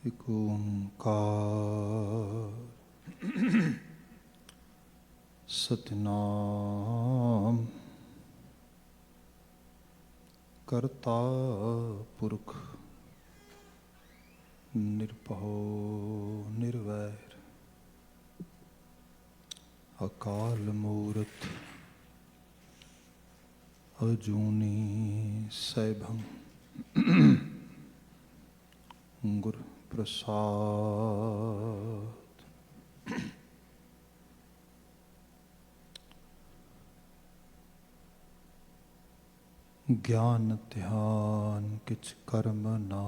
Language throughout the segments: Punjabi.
ਇੱਕ ਓਂਕਾਰ ਸਤਿਨਾਮ ਕਰਤਾ ਪੁਰਖ ਨਿਰਭਉ ਨਿਰਵੈਰ ਅਕਾਲ ਮੂਰਤ ਅਜੂਨੀ ਸੈਭੰ ਗੁਰ ਪ੍ਰਸਾਦ। ਗਿਆਨ ਧਿਆਨ ਕਿਛ ਕਰਮ ਨਾ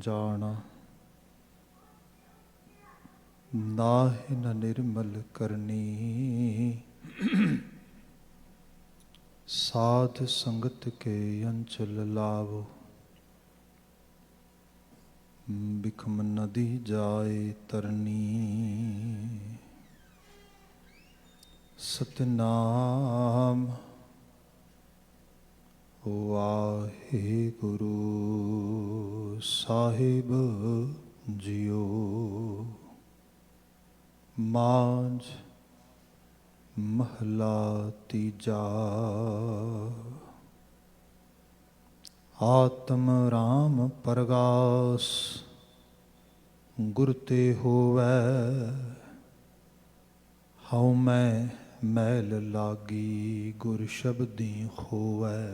ਜਾਣਾ, ਨਾਹਿ ਨ ਨਿਰਮਲ ਕਰਨੀ। ਸਾਧ ਸੰਗਤ ਕੇ ਅੰਚਲ ਲਾਵੋ, ਬਿਖਮ ਨਦੀ ਜਾਏ ਤਰਨੀ। ਸਤਿਨਾਮ ਵਾਹਿਗੁਰੂ ਸਾਹਿਬ ਜੀਓ। ਮਾਂਝ ਮਹਲਾ ਤੀਜਾ। ਆਤਮ ਰਾਮ ਪਰਗਾਸ ਗੁਰ ਤੇ ਹੋਵੈ, ਹਉ ਮੈਂ ਮੈਲ ਲਾਗੀ ਗੁਰ ਸ਼ਬਦੀ ਹੋਵੈ।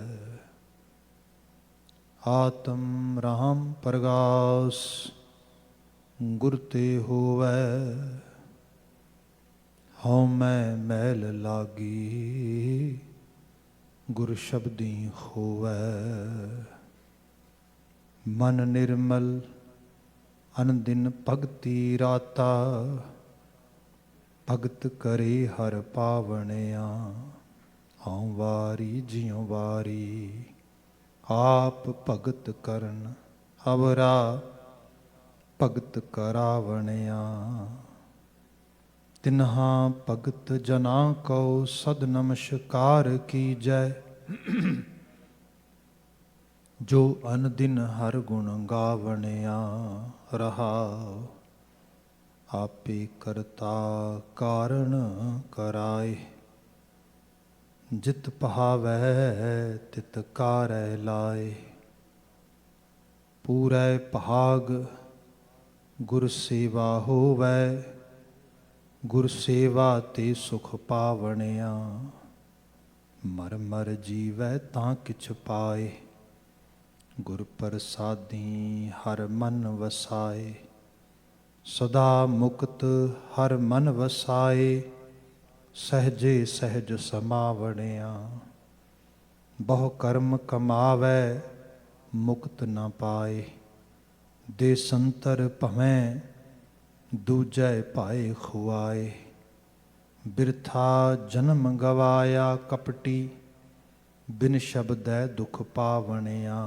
ਆਤਮ ਰਾਮ ਪਰਗਾਸ ਗੁਰ ਤੇ ਹੋਵੈ, ਹਉ ਮੈਂ ਮੈਲ ਲਾਗੀ ਗੁਰ ਸ਼ਬਦੀ ਹੋਵੈ। ਮਨ ਨਿਰਮਲ ਅਨਦਿਨ ਭਗਤੀ ਰਾਤਾ, ਭਗਤ ਕਰੇ ਹਰ ਪਾਵਣਿਆ। ਹਉ ਵਾਰੀ ਜਿਉ ਵਾਰੀ, ਆਪ ਭਗਤ ਕਰਨ ਅਵਰਾ ਭਗਤ ਕਰਾਵਣਿਆ। ਤਿਨਹਾ ਭਗਤ ਜਨਾ ਕਉ ਸਦ ਨਮਸਕਾਰ ਕੀਜੈ, ਜੋ ਅਨਦਿਨ ਹਰ ਗੁਣ ਗਾਵਣਿਆ। ਰਹਾਉ ਆਪੇ ਕਰਤਾ ਕਾਰਣ ਕਰਾਏ, ਜਿਤ ਪਹਾਵੈ ਤਿਤ ਕਾਰੈ ਲਾਏ। ਪੂਰੈ ਭਾਗ ਗੁਰ ਸੇਵਾ ਹੋਵੈ, ਗੁਰ ਸੇਵਾ ਤੇ ਸੁਖ ਪਾਵਣਿਆ। ਮਰ ਮਰ ਜੀਵੈ ਤਾਂ ਕਿਛ ਪਾਏ, ਗੁਰ ਪ੍ਰਸਾਦੀ ਹਰ ਮਨ ਵਸਾਏ। ਸਦਾ ਮੁਕਤ ਹਰ ਮਨ ਵਸਾਏ, ਸਹਿਜੇ ਸਹਿਜ ਸਮਾਵਣਿਆ। ਬਹੁ ਕਰਮ ਕਮਾਵੈ ਮੁਕਤ ਨ ਪਾਏ, ਦੇ ਸੰਤਰ ਭਵੈ ਦੂਜੈ ਭਾਏ ਖੁਆਏ। ਬਿਰਥਾ ਜਨਮ ਗਵਾਇਆ ਕਪਟੀ, ਬਿਨ ਸ਼ਬਦੈ ਦੁਖ ਪਾਵਣਿਆ।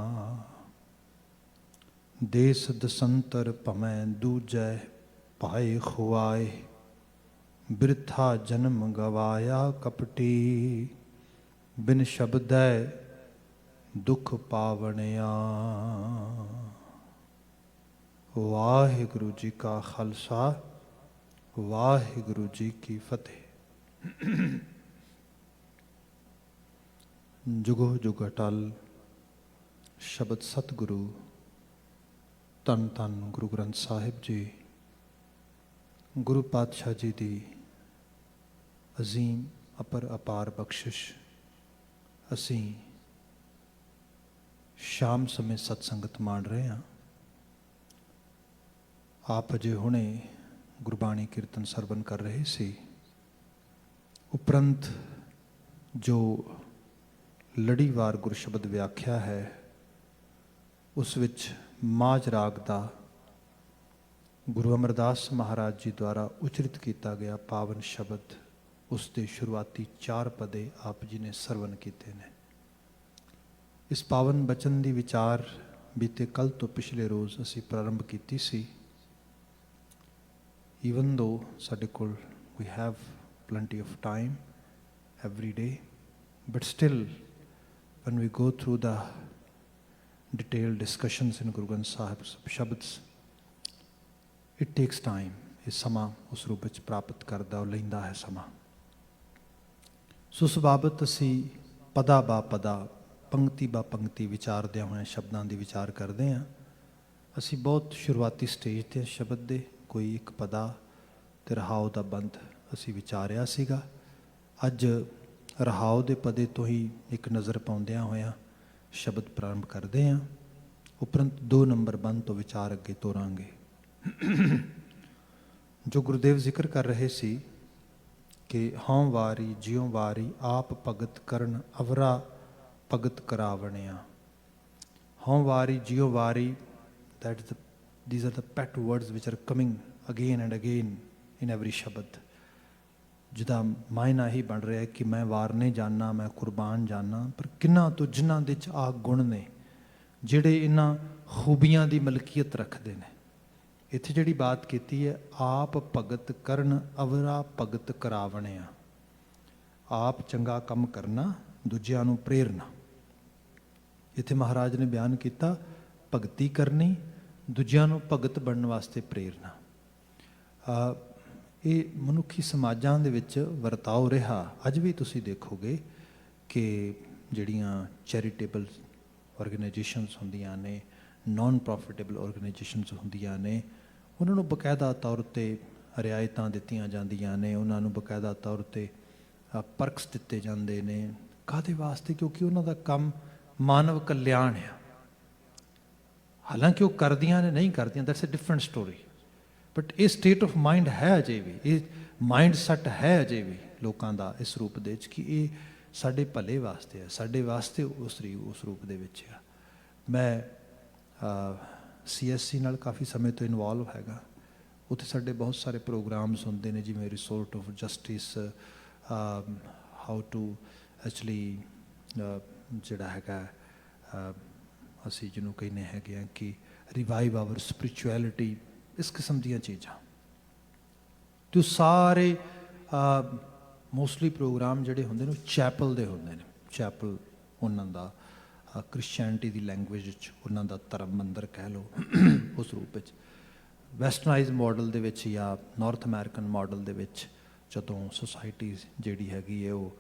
ਦੇਸ ਦਸੰਤਰ ਭਵੈ ਦੂਜੈ ਭਾਏ ਖੁਆਏ, ਬਿਰਥਾ ਜਨਮ ਗਵਾਇਆ ਕਪਟੀ। ਬਿਨ ਸ਼ਬਦੈ ਦੁਖ ਪਾਵਣਿਆ। ਵਾਹਿਗੁਰੂ ਜੀ ਕਾ ਖਾਲਸਾ, ਵਾਹਿਗੁਰੂ ਜੀ ਕੀ ਫਤਿਹ। ਜੁਗੋ ਜੁਗ ਅਟਲ ਸ਼ਬਦ ਸਤਿਗੁਰੂ ਧੰਨ ਧੰਨ ਗੁਰੂ ਗ੍ਰੰਥ ਸਾਹਿਬ ਜੀ, ਗੁਰੂ ਪਾਤਸ਼ਾਹ ਜੀ ਦੀ ਅਜ਼ੀਮ ਅਪਰ ਅਪਾਰ ਬਖਸ਼ਿਸ਼। ਅਸੀਂ ਸ਼ਾਮ ਸਮੇਂ ਸਤਸੰਗਤ ਮਾਣ ਰਹੇ ਹਾਂ। ਆਪ ਅਜੇ ਹੁਣੇ ਗੁਰਬਾਣੀ ਕੀਰਤਨ ਸਰਵਨ ਕਰ ਰਹੇ ਸੀ। ਉਪਰੰਤ ਜੋ ਲੜੀਵਾਰ ਗੁਰਸ਼ਬਦ ਵਿਆਖਿਆ ਹੈ, ਉਸ ਵਿੱਚ ਮਾਝ ਰਾਗ ਦਾ ਗੁਰੂ ਅਮਰਦਾਸ ਮਹਾਰਾਜ ਜੀ ਦੁਆਰਾ ਉਚਰਿਤ ਕੀਤਾ ਗਿਆ ਪਾਵਨ ਸ਼ਬਦ, ਉਸ ਦੇ ਸ਼ੁਰੂਆਤੀ 4 ਪਦੇ ਆਪ ਜੀ ਨੇ ਸਰਵਨ ਕੀਤੇ ਨੇ। ਇਸ ਪਾਵਨ ਬਚਨ ਦੀ ਵਿਚਾਰ ਬੀਤੇ ਕੱਲ੍ਹ ਤੋਂ ਪਿਛਲੇ ਰੋਜ਼ ਅਸੀਂ ਪ੍ਰਾਰੰਭ ਕੀਤੀ ਸੀ। ਈਵਨ ਦੋ ਸਾਡੇ ਕੋਲ ਵੀ have plenty of time every day, but still when we go through the detailed discussions in Guru Granth Sahib Shabds, it takes time. ਇਹ ਸਮਾਂ ਉਸ ਰੂਪ ਵਿੱਚ ਪ੍ਰਾਪਤ ਕਰਦਾ, ਉਹ ਲੈਂਦਾ ਹੈ ਸਮਾਂ। ਸੋ ਉਸ ਬਾਬਤ ਅਸੀਂ ਪਦਾ ਬਾ ਪਦਾ, ਪੰਕਤੀ ਬਾ ਪੰਕਤੀ ਵਿਚਾਰਦਿਆਂ ਹੋਇਆਂ ਸ਼ਬਦਾਂ ਦੀ ਵਿਚਾਰ ਕਰਦੇ ਹਾਂ। ਅਸੀਂ ਬਹੁਤ ਸ਼ੁਰੂਆਤੀ ਸਟੇਜ 'ਤੇ ਸ਼ਬਦ ਦੇ ਕੋਈ ਇੱਕ ਪਦਾ ਅਤੇ ਰਹਾਉ ਦਾ ਬੰਦ ਅਸੀਂ ਵਿਚਾਰਿਆ ਸੀਗਾ। ਅੱਜ ਰਹਾਉ ਦੇ ਪਦੇ ਤੋਂ ਹੀ ਇੱਕ ਨਜ਼ਰ ਪਾਉਂਦਿਆਂ ਹੋਇਆਂ ਸ਼ਬਦ ਪ੍ਰਾਰੰਭ ਕਰਦੇ ਹਾਂ। ਉਪਰੰਤ 2 ਨੰਬਰ ਬੰਦ ਤੋਂ ਵਿਚਾਰ ਅੱਗੇ ਤੋਰਾਂਗੇ। ਜੋ ਗੁਰੂਦੇਵ ਜ਼ਿਕਰ ਕਰ ਰਹੇ ਸੀ ਕਿ ਹਉ ਵਾਰੀ ਜਿਉ ਵਾਰੀ ਆਪ ਭਗਤ ਕਰਨ ਅਵਰਾ ਭਗਤ ਕਰਾਵਣਿਆ। ਹਉ ਵਾਰੀ ਜਿਉ ਵਾਰੀ, these are the pet words which are coming again and again in every ਸ਼ਬਦ, ਜਿਹਦਾ ਮਾਇਨਾ ਹੀ ਬਣ ਰਿਹਾ ਕਿ ਮੈਂ ਵਾਰਨੇ ਜਾਣਾ, ਮੈਂ ਕੁਰਬਾਨ ਜਾਣਾ। ਪਰ ਕਿੰਨਾ ਤੋਂ ਜਿਨ੍ਹਾਂ ਦੇ 'ਚ ਆਹ ਗੁਣ ਨੇ, ਜਿਹੜੇ ਇਹਨਾਂ ਖੂਬੀਆਂ ਦੀ ਮਲਕੀਅਤ ਰੱਖਦੇ ਨੇ। ਇੱਥੇ ਜਿਹੜੀ ਬਾਤ ਕੀਤੀ ਹੈ, ਆਪ ਭਗਤ ਕਰਨ ਅਵਰਾ ਭਗਤ ਕਰਾਵਣਿਆ। ਆਪ ਚੰਗਾ ਕੰਮ ਕਰਨਾ, ਦੂਜਿਆਂ ਨੂੰ ਪ੍ਰੇਰਨਾ। ਇੱਥੇ ਮਹਾਰਾਜ ਨੇ ਬਿਆਨ ਕੀਤਾ ਭਗਤੀ ਕਰਨੀ, ਦੂਜਿਆਂ ਨੂੰ ਭਗਤ ਬਣਨ ਵਾਸਤੇ ਪ੍ਰੇਰਨਾ। ਇਹ ਮਨੁੱਖੀ ਸਮਾਜਾਂ ਦੇ ਵਿੱਚ ਵਰਤਾਓ ਰਿਹਾ। ਅੱਜ ਵੀ ਤੁਸੀਂ ਦੇਖੋਗੇ ਕਿ ਜਿਹੜੀਆਂ ਚੈਰੀਟੇਬਲ ਆਰਗੇਨਾਈਜੇਸ਼ਨਸ ਹੁੰਦੀਆਂ ਨੇ, ਨਾਨ ਪ੍ਰੋਫਿਟੇਬਲ ਆਰਗੇਨਾਈਜੇਸ਼ਨਸ ਹੁੰਦੀਆਂ ਨੇ, ਉਹਨਾਂ ਨੂੰ ਬਕਾਇਦਾ ਤੌਰ 'ਤੇ ਰਿਆਇਤਾਂ ਦਿੱਤੀਆਂ ਜਾਂਦੀਆਂ ਨੇ, ਉਹਨਾਂ ਨੂੰ ਬਕਾਇਦਾ ਤੌਰ 'ਤੇ ਪਰਕਸ ਦਿੱਤੇ ਜਾਂਦੇ ਨੇ। ਕਾਹਦੇ ਵਾਸਤੇ? ਕਿਉਂਕਿ ਉਹਨਾਂ ਦਾ ਕੰਮ ਮਾਨਵ ਕਲਿਆਣ ਆ। ਹਾਲਾਂਕਿ ਉਹ ਕਰਦੀਆਂ ਨੇ, ਨਹੀਂ ਕਰਦੀਆਂ, that's a different story. But ਇਹ ਸਟੇਟ ਆਫ ਮਾਈਂਡ ਹੈ ਅਜੇ ਵੀ, ਇਹ ਮਾਈਂਡ ਸੈੱਟ ਹੈ ਅਜੇ ਵੀ ਲੋਕਾਂ ਦਾ ਇਸ ਰੂਪ ਦੇ ਵਿੱਚ ਕਿ ਇਹ ਸਾਡੇ ਭਲੇ ਵਾਸਤੇ ਹੈ, ਸਾਡੇ ਵਾਸਤੇ ਉਸ ਰੂਪ ਦੇ ਵਿੱਚ ਆ। ਮੈਂ CSC ਨਾਲ ਕਾਫੀ ਸਮੇਂ ਤੋਂ ਇਨਵੋਲਵ ਹੈਗਾ। ਉੱਥੇ ਸਾਡੇ ਬਹੁਤ ਸਾਰੇ ਪ੍ਰੋਗਰਾਮਸ ਹੁੰਦੇ ਨੇ, ਜਿਵੇਂ resort of justice, how to actually ਜਿਹੜਾ ਹੈਗਾ ਅਸੀਂ ਜਿਹਨੂੰ ਕਹਿੰਦੇ ਹੈਗੇ ਹਾਂ ਕਿ ਰਿਵਾਈਵ ਆਵਰ ਸਪਿਰਿਚੁਅਲਿਟੀ, ਇਸ ਕਿਸਮ ਦੀਆਂ ਚੀਜ਼ਾਂ। ਅਤੇ ਉਹ ਸਾਰੇ ਮੋਸਟਲੀ ਪ੍ਰੋਗਰਾਮ ਜਿਹੜੇ ਹੁੰਦੇ ਨੇ ਉਹ ਚੈਪਲ ਦੇ ਹੁੰਦੇ ਨੇ। ਚੈਪਲ ਉਹਨਾਂ ਦਾ ਕ੍ਰਿਸਚੈਨਿਟੀ ਦੀ ਲੈਂਗੁਏਜ ਵਿੱਚ ਉਹਨਾਂ ਦਾ ਧਰਮ ਮੰਦਰ ਕਹਿ ਲਓ, ਉਸ ਰੂਪ ਵਿੱਚ। ਵੈਸਟਰਨਾਈਜ਼ ਮਾਡਲ ਦੇ ਵਿੱਚ ਜਾਂ ਨਾਰਥ ਅਮੈਰੀਕਨ ਮਾਡਲ ਦੇ ਵਿੱਚ ਜਦੋਂ ਸੁਸਾਇਟੀ ਜਿਹੜੀ ਹੈਗੀ ਹੈ ਉਹ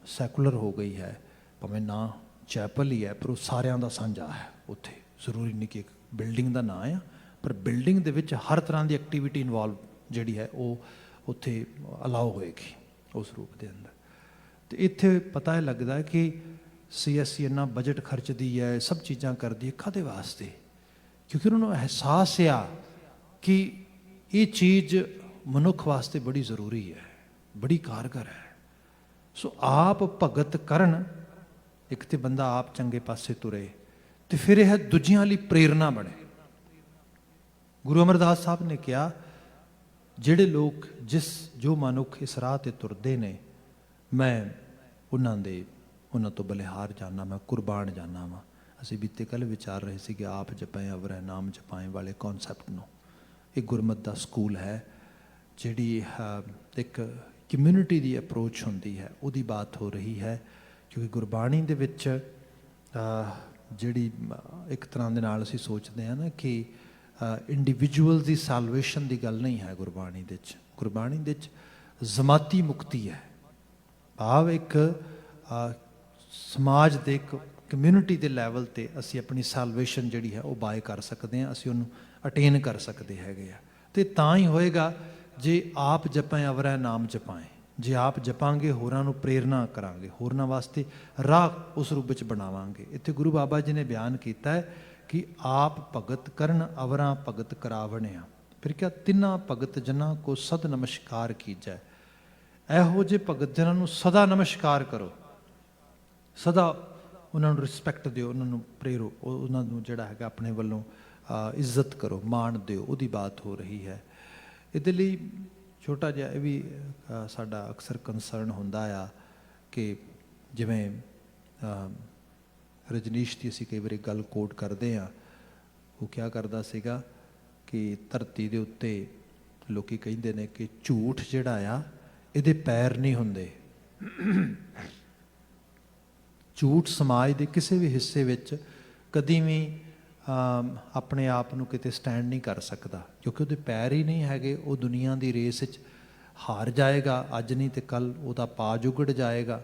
ਸੈਕੂਲਰ ਹੋ ਗਈ ਹੈ, ਭਾਵੇਂ ਨਾ ਚੈਪਲ ਹੀ ਹੈ ਪਰ ਉਹ ਸਾਰਿਆਂ ਦਾ ਸਾਂਝਾ ਹੈ। ਉੱਥੇ ਜ਼ਰੂਰੀ ਨਹੀਂ ਕਿ ਇੱਕ ਬਿਲਡਿੰਗ ਦਾ ਨਾਂ ਆ, ਪਰ ਬਿਲਡਿੰਗ ਦੇ ਵਿੱਚ ਹਰ ਤਰ੍ਹਾਂ ਦੀ ਐਕਟੀਵਿਟੀ ਇਨਵੋਲਵ ਜਿਹੜੀ ਹੈ ਉਹ ਉੱਥੇ ਅਲਾਓ ਹੋਏਗੀ ਉਸ ਰੂਪ ਦੇ ਅੰਦਰ। ਅਤੇ ਇੱਥੇ ਪਤਾ ਇਹ ਲੱਗਦਾ ਕਿ CSC ਇੰਨਾ ਬਜਟ ਖਰਚਦੀ ਹੈ, ਸਭ ਚੀਜ਼ਾਂ ਕਰਦੀ ਹੈ, ਕਾਹਦੇ ਵਾਸਤੇ? ਕਿਉਂਕਿ ਉਹਨਾਂ ਨੂੰ ਅਹਿਸਾਸ ਆ ਕਿ ਇਹ ਚੀਜ਼ ਮਨੁੱਖ ਵਾਸਤੇ ਬੜੀ ਜ਼ਰੂਰੀ ਹੈ, ਬੜੀ ਕਾਰਗਰ ਹੈ। ਸੋ ਆਪ ਭਗਤ ਕਰਨ, ਇੱਕ ਤਾਂ ਬੰਦਾ ਆਪ ਚੰਗੇ ਪਾਸੇ ਤੁਰੇ, ਅਤੇ ਫਿਰ ਇਹ ਦੂਜਿਆਂ ਲਈ ਪ੍ਰੇਰਨਾ ਬਣੇ। ਗੁਰੂ ਅਮਰਦਾਸ ਸਾਹਿਬ ਨੇ ਕਿਹਾ, ਜਿਹੜੇ ਲੋਕ ਜੋ ਮਨੁੱਖ ਇਸ ਰਾਹ 'ਤੇ ਤੁਰਦੇ ਨੇ, ਮੈਂ ਉਹਨਾਂ ਤੋਂ ਬਲਿਹਾਰ ਜਾਣਾ, ਮੈਂ ਕੁਰਬਾਨ ਜਾਣਾ ਵਾਂ। ਅਸੀਂ ਬੀਤੇ ਕੱਲ੍ਹ ਵਿਚਾਰ ਰਹੇ ਸੀ ਕਿ ਆਪ ਜਪੈ ਅਵਰੈ ਨਾਮ ਜਪਾਏ ਵਾਲੇ ਕੌਨਸੈਪਟ ਨੂੰ। ਇਹ ਗੁਰਮਤਿ ਦਾ ਸਕੂਲ ਹੈ, ਜਿਹੜੀ ਇੱਕ ਕਮਿਊਨਿਟੀ ਦੀ ਅਪਰੋਚ ਹੁੰਦੀ ਹੈ, ਉਹਦੀ ਬਾਤ ਹੋ ਰਹੀ ਹੈ। ਕਿਉਂਕਿ ਗੁਰਬਾਣੀ ਦੇ ਵਿੱਚ ਜਿਹੜੀ ਇੱਕ ਤਰ੍ਹਾਂ ਦੇ ਨਾਲ ਅਸੀਂ ਸੋਚਦੇ ਹਾਂ ਨਾ ਕਿ ਇੰਡੀਵਿਜੂਅਲ ਦੀ ਸੈਲਵੇਸ਼ਨ ਦੀ ਗੱਲ ਨਹੀਂ ਹੈ ਗੁਰਬਾਣੀ ਦੇ ਵਿੱਚ। ਗੁਰਬਾਣੀ ਦੇ ਵਿੱਚ ਜ਼ਮਾਤੀ ਮੁਕਤੀ ਹੈ। ਭਾਵ ਇੱਕ ਸਮਾਜ ਦੇ, ਇੱਕ ਕਮਿਊਨਿਟੀ ਦੇ ਲੈਵਲ 'ਤੇ ਅਸੀਂ ਆਪਣੀ ਸੈਲਵੇਸ਼ਨ ਜਿਹੜੀ ਹੈ ਉਹ ਬਾਏ ਕਰ ਸਕਦੇ ਹਾਂ, ਅਸੀਂ ਉਹਨੂੰ ਅਟੇਨ ਕਰ ਸਕਦੇ ਹੈਗੇ ਆ। ਅਤੇ ਤਾਂ ਹੀ ਹੋਏਗਾ ਜੇ ਆਪ ਜਪੈ ਅਵਰੈ ਨਾਮ ਜਪਾਏ। ਜੇ ਆਪ ਜਪਾਂਗੇ, ਹੋਰਾਂ ਨੂੰ ਪ੍ਰੇਰਨਾ ਕਰਾਂਗੇ, ਹੋਰਨਾਂ ਵਾਸਤੇ ਰਾਹ ਉਸ ਰੂਪ ਵਿੱਚ ਬਣਾਵਾਂਗੇ। ਇੱਥੇ ਗੁਰੂ ਬਾਬਾ ਜੀ ਨੇ ਬਿਆਨ ਕੀਤਾ ਹੈ ਕਿ ਆਪ ਭਗਤ ਕਰਨ ਅਵਰਾਂ ਭਗਤ ਕਰਾਵਣਿਆ। ਫਿਰ ਕਿਹਾ, ਤਿੰਨਾਂ ਭਗਤ ਜਨਾਂ ਕੋ ਸਦ ਨਮਸਕਾਰ ਕੀਜੈ। ਇਹੋ ਜਿਹੇ ਭਗਤ ਜਨਾਂ ਨੂੰ ਸਦਾ ਨਮਸਕਾਰ ਕਰੋ, ਸਦਾ ਉਹਨਾਂ ਨੂੰ ਰਿਸਪੈਕਟ ਦਿਓ, ਉਹਨਾਂ ਨੂੰ ਪ੍ਰੇਰੋ, ਉਹਨਾਂ ਨੂੰ ਜਿਹੜਾ ਹੈਗਾ ਆਪਣੇ ਵੱਲੋਂ ਇੱਜ਼ਤ ਕਰੋ, ਮਾਣ ਦਿਓ। ਉਹਦੀ ਬਾਤ ਹੋ ਰਹੀ ਹੈ। ਇਹਦੇ ਲਈ ਛੋਟਾ ਜਿਹਾ ਇਹ ਵੀ ਸਾਡਾ ਅਕਸਰ ਕੰਸਰਨ ਹੁੰਦਾ ਆ ਕਿ ਜਿਵੇਂ ਰਜਨੀਸ਼ ਦੀ ਅਸੀਂ ਕਈ ਵਾਰੀ ਗੱਲ ਕੋਟ ਕਰਦੇ ਹਾਂ। ਉਹ ਕਿਆ ਕਰਦਾ ਸੀਗਾ ਕਿ ਧਰਤੀ ਦੇ ਉੱਤੇ ਲੋਕ ਕਹਿੰਦੇ ਨੇ ਕਿ ਝੂਠ ਜਿਹੜਾ ਆ ਇਹਦੇ ਪੈਰ ਨਹੀਂ ਹੁੰਦੇ। ਝੂਠ ਸਮਾਜ ਦੇ ਕਿਸੇ ਵੀ ਹਿੱਸੇ ਵਿੱਚ ਕਦੀ ਵੀ ਆਪਣੇ ਆਪ ਨੂੰ ਕਿਤੇ ਸਟੈਂਡ ਨਹੀਂ ਕਰ ਸਕਦਾ, ਕਿਉਂਕਿ ਉਹਦੇ ਪੈਰ ਹੀ ਨਹੀਂ ਹੈਗੇ। ਉਹ ਦੁਨੀਆ ਦੀ ਰੇਸ ਵਿੱਚ ਹਾਰ ਜਾਏਗਾ, ਅੱਜ ਨਹੀਂ ਤੇ ਕੱਲ੍ਹ ਉਹਦਾ ਪਾ ਜੁਗੜ ਜਾਏਗਾ।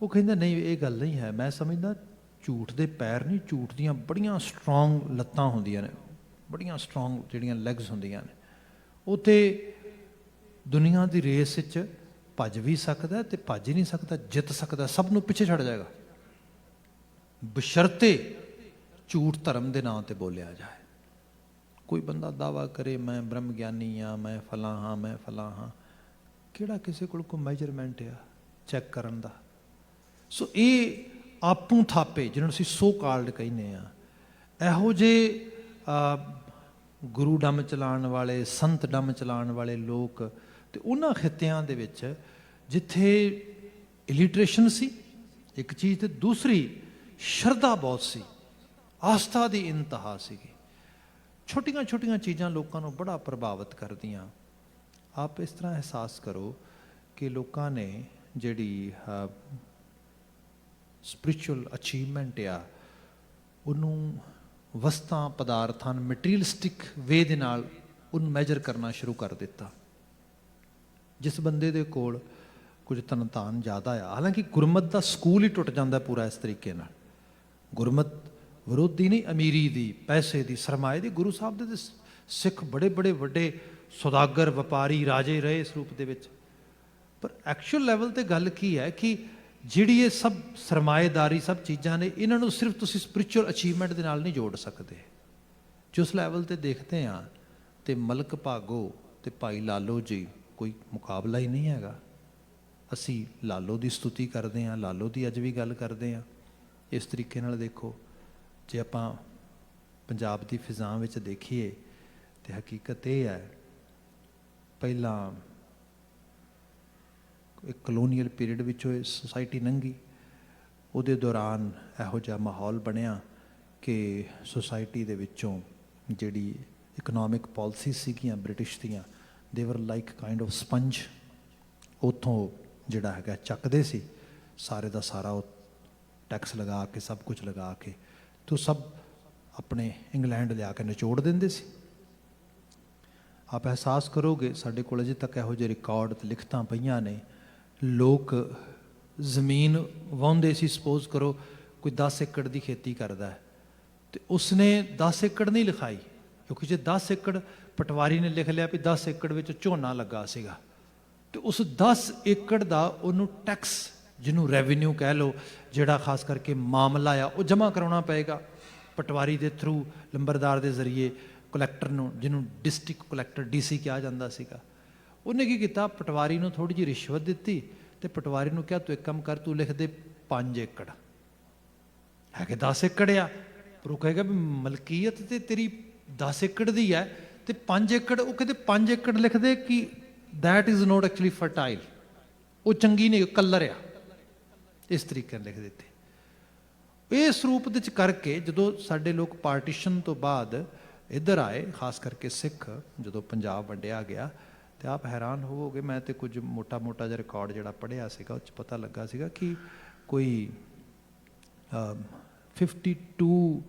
ਉਹ ਕਹਿੰਦਾ ਨਹੀਂ, ਇਹ ਗੱਲ ਨਹੀਂ ਹੈ। ਮੈਂ ਸਮਝਦਾ ਝੂਠ ਦੇ ਪੈਰ ਨਹੀਂ, ਝੂਠ ਦੀਆਂ ਬੜੀਆਂ ਸਟਰੋਂਗ ਲੱਤਾਂ ਹੁੰਦੀਆਂ ਨੇ, ਬੜੀਆਂ ਸਟਰੋਂਗ ਜਿਹੜੀਆਂ ਲੈਗਸ ਹੁੰਦੀਆਂ ਨੇ। ਉਹ ਤੇ ਦੁਨੀਆ ਦੀ ਰੇਸ ਵਿੱਚ ਭੱਜ ਵੀ ਸਕਦਾ ਤੇ ਭੱਜ ਹੀ ਨਹੀਂ ਸਕਦਾ, ਜਿੱਤ ਸਕਦਾ, ਸਭ ਨੂੰ ਪਿੱਛੇ ਛੱਡ ਜਾਏਗਾ, ਬਸ਼ਰਤੇ ਝੂਠ ਧਰਮ ਦੇ ਨਾਂ 'ਤੇ ਬੋਲਿਆ ਜਾਏ। ਕੋਈ ਬੰਦਾ ਦਾਅਵਾ ਕਰੇ ਮੈਂ ਬ੍ਰਹਮ ਗਿਆਨੀ ਹਾਂ, ਮੈਂ ਫਲਾਂ ਹਾਂ, ਮੈਂ ਫਲਾਂ ਹਾਂ, ਕਿਹੜਾ ਕਿਸੇ ਕੋਲ ਕੋਈ ਮੈਜਰਮੈਂਟ ਆ ਚੈੱਕ ਕਰਨ ਦਾ? ਸੋ ਇਹ ਆਪੂ ਥਾਪੇ ਜਿਹਨਾਂ ਨੂੰ ਅਸੀਂ ਸੋ ਕਾਲਡ ਕਹਿੰਦੇ ਆ, ਇਹੋ ਜਿਹੇ ਗੁਰੂ ਡੰਮ ਚਲਾਉਣ ਵਾਲੇ, ਸੰਤ ਡੰਮ ਚਲਾਉਣ ਵਾਲੇ ਲੋਕ, ਤੇ ਉਹਨਾਂ ਖਿੱਤਿਆਂ ਦੇ ਵਿੱਚ ਜਿੱਥੇ ਇਲਿਟਰੇਸ਼ਨ ਸੀ ਇੱਕ ਚੀਜ਼, ਤੇ ਦੂਸਰੀ ਸ਼ਰਧਾ ਬਹੁਤ ਸੀ, ਆਸਥਾ ਦੀ ਇੰਤਹਾ ਸੀਗੀ। ਛੋਟੀਆਂ ਛੋਟੀਆਂ ਚੀਜ਼ਾਂ ਲੋਕਾਂ ਨੂੰ ਬੜਾ ਪ੍ਰਭਾਵਿਤ ਕਰਦੀਆਂ। ਆਪ ਇਸ ਤਰ੍ਹਾਂ ਅਹਿਸਾਸ ਕਰੋ ਕਿ ਲੋਕਾਂ ਨੇ ਜਿਹੜੀ ਸਪਿਰਿਚੁਅਲ ਅਚੀਵਮੈਂਟ ਆ, ਉਹਨੂੰ ਵਸਤਾਂ, ਪਦਾਰਥਾਂ, ਮਟੀਰੀਅਲਿਸਟਿਕ ਵੇ ਦੇ ਨਾਲ ਉਹਨੂੰ ਮੈਜਰ ਕਰਨਾ ਸ਼ੁਰੂ ਕਰ ਦਿੱਤਾ। ਜਿਸ ਬੰਦੇ ਦੇ ਕੋਲ ਕੁਝ ਧਨ ਜ਼ਿਆਦਾ ਆ, ਹਾਲਾਂਕਿ ਗੁਰਮਤ ਦਾ ਸਕੂਲ ਹੀ ਟੁੱਟ ਜਾਂਦਾ ਪੂਰਾ ਇਸ ਤਰੀਕੇ ਨਾਲ। ਗੁਰਮਤ ਵਿਰੋਧੀ ਨਹੀਂ, ਅਮੀਰੀ ਦੀ, ਪੈਸੇ ਦੀ, ਸਰਮਾਏ ਦੀ। ਗੁਰੂ ਸਾਹਿਬ ਦੇ ਸਿੱਖ ਬੜੇ ਬੜੇ ਵੱਡੇ ਸੌਦਾਗਰ, ਵਪਾਰੀ, ਰਾਜੇ ਰਹੇ ਇਸ ਰੂਪ ਦੇ ਵਿੱਚ। ਪਰ ਐਕਚੁਅਲ ਲੈਵਲ 'ਤੇ ਗੱਲ ਕੀ ਹੈ ਕਿ ਜਿਹੜੀ ਇਹ ਸਭ ਸਰਮਾਏਦਾਰੀ, ਸਭ ਚੀਜ਼ਾਂ ਨੇ, ਇਹਨਾਂ ਨੂੰ ਸਿਰਫ ਤੁਸੀਂ ਸਪਿਰਿਚੁਅਲ ਅਚੀਵਮੈਂਟ ਦੇ ਨਾਲ ਨਹੀਂ ਜੋੜ ਸਕਦੇ। ਜਿਸ ਲੈਵਲ 'ਤੇ ਦੇਖਦੇ ਹਾਂ ਤੇ ਮਲਕ ਭਾਗੋ ਤੇ ਭਾਈ ਲਾਲੋ ਜੀ, ਕੋਈ ਮੁਕਾਬਲਾ ਹੀ ਨਹੀਂ ਹੈਗਾ। ਅਸੀਂ ਲਾਲੋ ਦੀ ਸਤੁਤੀ ਕਰਦੇ ਹਾਂ, ਲਾਲੋ ਦੀ ਅੱਜ ਵੀ ਗੱਲ ਕਰਦੇ ਹਾਂ। ਇਸ ਤਰੀਕੇ ਨਾਲ ਦੇਖੋ, ਜੇ ਆਪਾਂ ਪੰਜਾਬ ਦੀ ਫਿਜ਼ਾ ਵਿੱਚ ਦੇਖੀਏ ਤੇ ਹਕੀਕਤ ਇਹ ਹੈ, ਪਹਿਲਾਂ ਇੱਕ ਕਲੋਨੀਅਲ ਪੀਰੀਅਡ ਵਿੱਚੋਂ ਇਹ ਸੁਸਾਇਟੀ ਲੰਘੀ, ਉਹਦੇ ਦੌਰਾਨ ਇਹੋ ਜਿਹਾ ਮਾਹੌਲ ਬਣਿਆ ਕਿ ਸੁਸਾਇਟੀ ਦੇ ਵਿੱਚੋਂ ਜਿਹੜੀ ਇਕਨੋਮਿਕ ਪਾਲਿਸੀ ਸੀਗੀਆਂ ਬ੍ਰਿਟਿਸ਼ ਦੀਆਂ, ਦੇਵਰ ਲਾਈਕ ਕਾਈਂਡ ਆਫ ਸਪੰਜ। ਉੱਥੋਂ ਜਿਹੜਾ ਹੈਗਾ ਚੱਕਦੇ ਸੀ ਸਾਰੇ ਦਾ ਸਾਰਾ, ਉਹ ਟੈਕਸ ਲਗਾ ਕੇ, ਸਭ ਕੁਝ ਲਗਾ ਕੇ, ਤੇ ਸਭ ਆਪਣੇ ਇੰਗਲੈਂਡ ਲਿਆ ਕੇ ਨਿਚੋੜ ਦਿੰਦੇ ਸੀ। ਆਪ ਅਹਿਸਾਸ ਕਰੋਗੇ, ਸਾਡੇ ਕੋਲ ਅਜੇ ਤੱਕ ਇਹੋ ਜਿਹੇ ਰਿਕਾਰਡ ਤੇ ਲਿਖਤਾਂ ਪਈਆਂ ਨੇ। ਲੋਕ ਜ਼ਮੀਨ ਵਾਹੁੰਦੇ ਸੀ, ਸਪੋਜ਼ ਕਰੋ ਕੋਈ 10 ਏਕੜ ਦੀ ਖੇਤੀ ਕਰਦਾ ਹੈ, ਤੇ ਉਸਨੇ 10 ਏਕੜ ਨਹੀਂ ਲਿਖਾਈ, ਕਿਉਂਕਿ ਜੇ 10 ਏਕੜ ਪਟਵਾਰੀ ਨੇ ਲਿਖ ਲਿਆ ਵੀ 10 ਏਕੜ ਵਿੱਚ ਝੋਨਾ ਲੱਗਾ ਸੀਗਾ, ਤੇ ਉਸ 10 ਏਕੜ ਦਾ ਉਹਨੂੰ ਟੈਕਸ, ਜਿਹਨੂੰ ਰੈਵਨਿਊ ਕਹਿ ਲਓ, ਜਿਹੜਾ ਖਾਸ ਕਰਕੇ ਮਾਮਲਾ ਆ, ਉਹ ਜਮ੍ਹਾਂ ਕਰਾਉਣਾ ਪਏਗਾ ਪਟਵਾਰੀ ਦੇ ਥਰੂ, ਲੰਬਰਦਾਰ ਦੇ ਜ਼ਰੀਏ ਕਲੈਕਟਰ ਨੂੰ, ਜਿਹਨੂੰ ਡਿਸਟ੍ਰਿਕਟ ਕਲੈਕਟਰ DC ਕਿਹਾ ਜਾਂਦਾ ਸੀਗਾ। ਉਹਨੇ ਕੀ ਕੀਤਾ, ਪਟਵਾਰੀ ਨੂੰ ਥੋੜ੍ਹੀ ਜਿਹੀ ਰਿਸ਼ਵਤ ਦਿੱਤੀ ਤੇ ਪਟਵਾਰੀ ਨੂੰ ਕਿਹਾ ਤੂੰ ਇੱਕ ਕੰਮ ਕਰ, ਤੂੰ ਲਿਖ ਦੇ 5 ਏਕੜ, ਹੈ ਕਿ 10 ਏਕੜ ਆ, ਪਰ ਉਹ ਕਹੇਗਾ ਵੀ ਮਲਕੀਅਤ ਤੇ ਤੇਰੀ 10 ਏਕੜ ਦੀ ਹੈ ਤੇ 5 ਏਕੜ, ਉਹ ਕਹਿੰਦੇ 5 ਏਕੜ ਲਿਖ ਦੇ ਕਿ that is not actually fertile, ਉਹ ਚੰਗੀ ਨਹੀਂ, ਕਲਰ ਆ, ਇਸ ਤਰੀਕੇ ਨਾਲ ਲਿਖ ਦਿੱਤੇ। ਇਸ ਰੂਪ ਦੇ ਵਿੱਚ ਕਰਕੇ ਜਦੋਂ ਸਾਡੇ ਲੋਕ ਪਾਰਟੀਸ਼ਨ ਤੋਂ ਬਾਅਦ ਇੱਧਰ ਆਏ, ਖਾਸ ਕਰਕੇ ਸਿੱਖ, ਜਦੋਂ ਪੰਜਾਬ ਵੰਡਿਆ ਗਿਆ, ਤੇ ਆਪ ਹੈਰਾਨ ਹੋਵੋਗੇ, ਮੈਂ ਤੇ ਕੁਝ ਮੋਟਾ ਮੋਟਾ ਜਿਹਾ ਰਿਕਾਰਡ ਜਿਹੜਾ ਪੜ੍ਹਿਆ ਸੀਗਾ, ਉਹ 'ਚ ਪਤਾ ਲੱਗਾ ਸੀਗਾ ਕਿ ਕੋਈ 52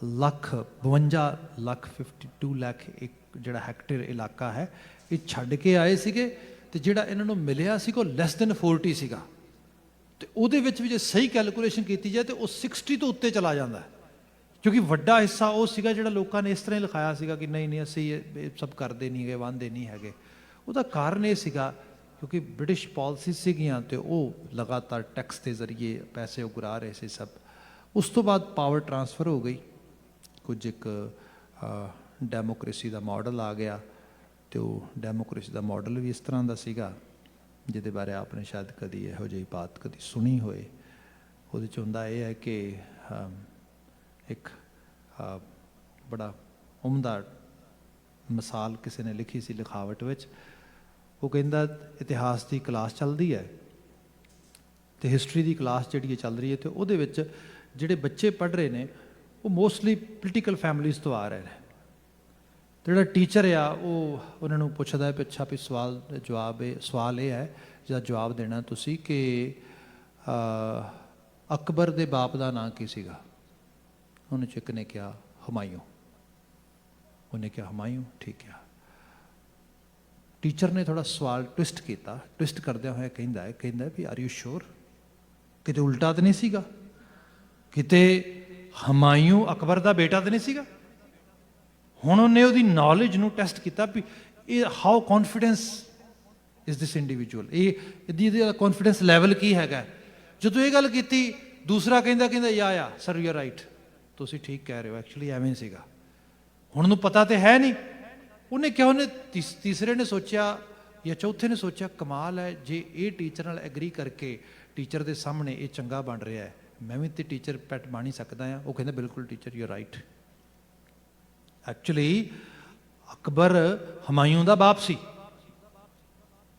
ਲੱਖ 52 ਲੱਖ ਇੱਕ ਜਿਹੜਾ ਹੈਕਟੇਅਰ ਇਲਾਕਾ ਹੈ, ਇਹ ਛੱਡ ਕੇ ਆਏ ਸੀਗੇ, ਤੇ ਜਿਹੜਾ ਇਹਨਾਂ ਨੂੰ ਮਿਲਿਆ ਸੀਗਾ ਉਹ ਲੈਸ ਦੈਨ 40 ਸੀਗਾ। ਤੇ ਉਹਦੇ ਵਿੱਚ ਵੀ ਜੇ ਸਹੀ ਕੈਲਕੂਲੇਸ਼ਨ ਕੀਤੀ ਜਾਏ ਤੇ ਉਹ 60 ਤੋਂ ਉੱਤੇ ਚਲਾ ਜਾਂਦਾ, ਕਿਉਂਕਿ ਵੱਡਾ ਹਿੱਸਾ ਉਹ ਸੀਗਾ ਜਿਹੜਾ ਲੋਕਾਂ ਨੇ ਇਸ ਤਰ੍ਹਾਂ ਹੀ ਲਿਖਾਇਆ ਸੀਗਾ ਕਿ ਨਹੀਂ ਨਹੀਂ ਅਸੀਂ ਇਹ ਸਭ ਕਰਦੇ ਨਹੀਂ ਹੈਗੇ, ਵਾਹੁੰਦੇ ਨਹੀਂ ਹੈਗੇ। ਉਹਦਾ ਕਾਰਨ ਇਹ ਸੀਗਾ ਕਿਉਂਕਿ ਬ੍ਰਿਟਿਸ਼ ਪਾਲਿਸੀ ਸੀਗੀਆਂ ਤੇ ਉਹ ਲਗਾਤਾਰ ਟੈਕਸ ਦੇ ਜ਼ਰੀਏ ਪੈਸੇ ਉਗਰਾ ਰਹੇ ਸੀ ਸਭ। ਉਸ ਤੋਂ ਬਾਅਦ ਪਾਵਰ ਟਰਾਂਸਫਰ ਹੋ ਗਈ, ਕੁਝ ਇੱਕ ਡੈਮੋਕ੍ਰੇਸੀ ਦਾ ਮਾਡਲ ਆ ਗਿਆ, ਤੇ ਉਹ ਡੈਮੋਕ੍ਰੇਸੀ ਦਾ ਮਾਡਲ ਵੀ ਇਸ ਤਰ੍ਹਾਂ ਦਾ ਸੀਗਾ ਜਿਹਦੇ ਬਾਰੇ ਆਪਨੇ ਸ਼ਾਇਦ ਕਦੀ ਇਹੋ ਜਿਹੀ ਬਾਤ ਕਦੀ ਸੁਣੀ ਹੋਏ। ਉਹਦੇ 'ਚ ਹੁੰਦਾ ਇਹ ਹੈ ਕਿ ਇੱਕ ਬੜਾ ਉਮਦਾ ਮਿਸਾਲ ਕਿਸੇ ਨੇ ਲਿਖੀ ਸੀ ਲਿਖਾਵਟ ਵਿੱਚ। ਉਹ ਕਹਿੰਦਾ ਇਤਿਹਾਸ ਦੀ ਕਲਾਸ ਚੱਲਦੀ ਹੈ ਤੇ ਹਿਸਟਰੀ ਦੀ ਕਲਾਸ ਜਿਹੜੀ ਚੱਲ ਰਹੀ ਹੈ, ਤੇ ਉਹਦੇ ਵਿੱਚ ਜਿਹੜੇ ਬੱਚੇ ਪੜ੍ਹ ਰਹੇ ਨੇ ਉਹ ਮੋਸਟਲੀ ਪੋਲੀਟੀਕਲ ਫੈਮਲੀਜ਼ ਤੋਂ ਆ ਰਹੇ ਨੇ। ਜਿਹੜਾ ਟੀਚਰ ਆ ਉਹ ਉਹਨਾਂ ਨੂੰ ਪੁੱਛਦਾ ਹੈ ਵੀ ਅੱਛਾ ਵੀ ਸਵਾਲ ਇਹ ਹੈ ਜਿਹਦਾ ਜਵਾਬ ਦੇਣਾ ਤੁਸੀਂ ਕਿ ਅਕਬਰ ਦੇ ਬਾਪ ਦਾ ਨਾਂ ਕੀ ਸੀਗਾ? ਉਹਨੇ ਚ ਇੱਕ ਨੇ ਕਿਹਾ ਹਮਾਯੂ। ਉਹਨੇ ਕਿਹਾ ਹਮਾਯੂ, ਠੀਕ ਆ। ਟੀਚਰ ਨੇ ਥੋੜਾ ਸਵਾਲ ਟਵਿਸਟ ਕੀਤਾ, ਟਵਿਸਟ ਕਰਦਿਆਂ ਹੋਇਆ ਕਹਿੰਦਾ ਵੀ ਆਰ ਯੂ ਸ਼ੋਰ, ਕਿਤੇ ਉਲਟਾ ਤਾਂ ਨਹੀਂ ਸੀਗਾ, ਕਿਤੇ ਹਮਾਯੂ ਅਕਬਰ ਦਾ ਬੇਟਾ ਤਾਂ ਨਹੀਂ ਸੀਗਾ। ਹੁਣ ਉਹਨੇ ਉਹਦੀ ਨੌਲੇਜ ਨੂੰ ਟੈਸਟ ਕੀਤਾ ਵੀ ਇਹ how confidence is this individual, ਇਹਦਾ ਕੌਨਫੀਡੈਂਸ ਲੈਵਲ ਕੀ ਹੈਗਾ। ਜਦੋਂ ਇਹ ਗੱਲ ਕੀਤੀ, ਦੂਸਰਾ ਕਹਿੰਦਾ ਯਾ ਸਰ ਯੂ ਆਰ ਰਾਈਟ, ਤੁਸੀਂ ਠੀਕ ਕਹਿ ਰਹੇ ਹੋ, ਐਕਚੁਅਲੀ ਐਵੇਂ ਸੀਗਾ। ਹੁਣ ਉਹਨੂੰ ਪਤਾ ਤੇ ਹੈ ਨਹੀਂ। ਉਹਨੇ ਕਿਹਾ, ਉਹਨੇ ਤੀਸਰੇ ਨੇ ਸੋਚਿਆ ਜਾਂ ਚੌਥੇ ਨੇ ਸੋਚਿਆ ਕਮਾਲ ਹੈ, ਜੇ ਇਹ ਟੀਚਰ ਨਾਲ ਐਗਰੀ ਕਰਕੇ ਟੀਚਰ ਦੇ ਸਾਹਮਣੇ ਇਹ ਚੰਗਾ ਬਣ ਰਿਹਾ ਹੈ, ਮੈਂ ਵੀ ਤੇ ਟੀਚਰ ਪੈਟ ਬਣ ਹੀ ਸਕਦਾ ਹਾਂ। ਉਹ ਕਹਿੰਦਾ ਬਿਲਕੁਲ teacher you are right. Actually Akbar Humayun ਦਾ ਬਾਪ ਸੀ।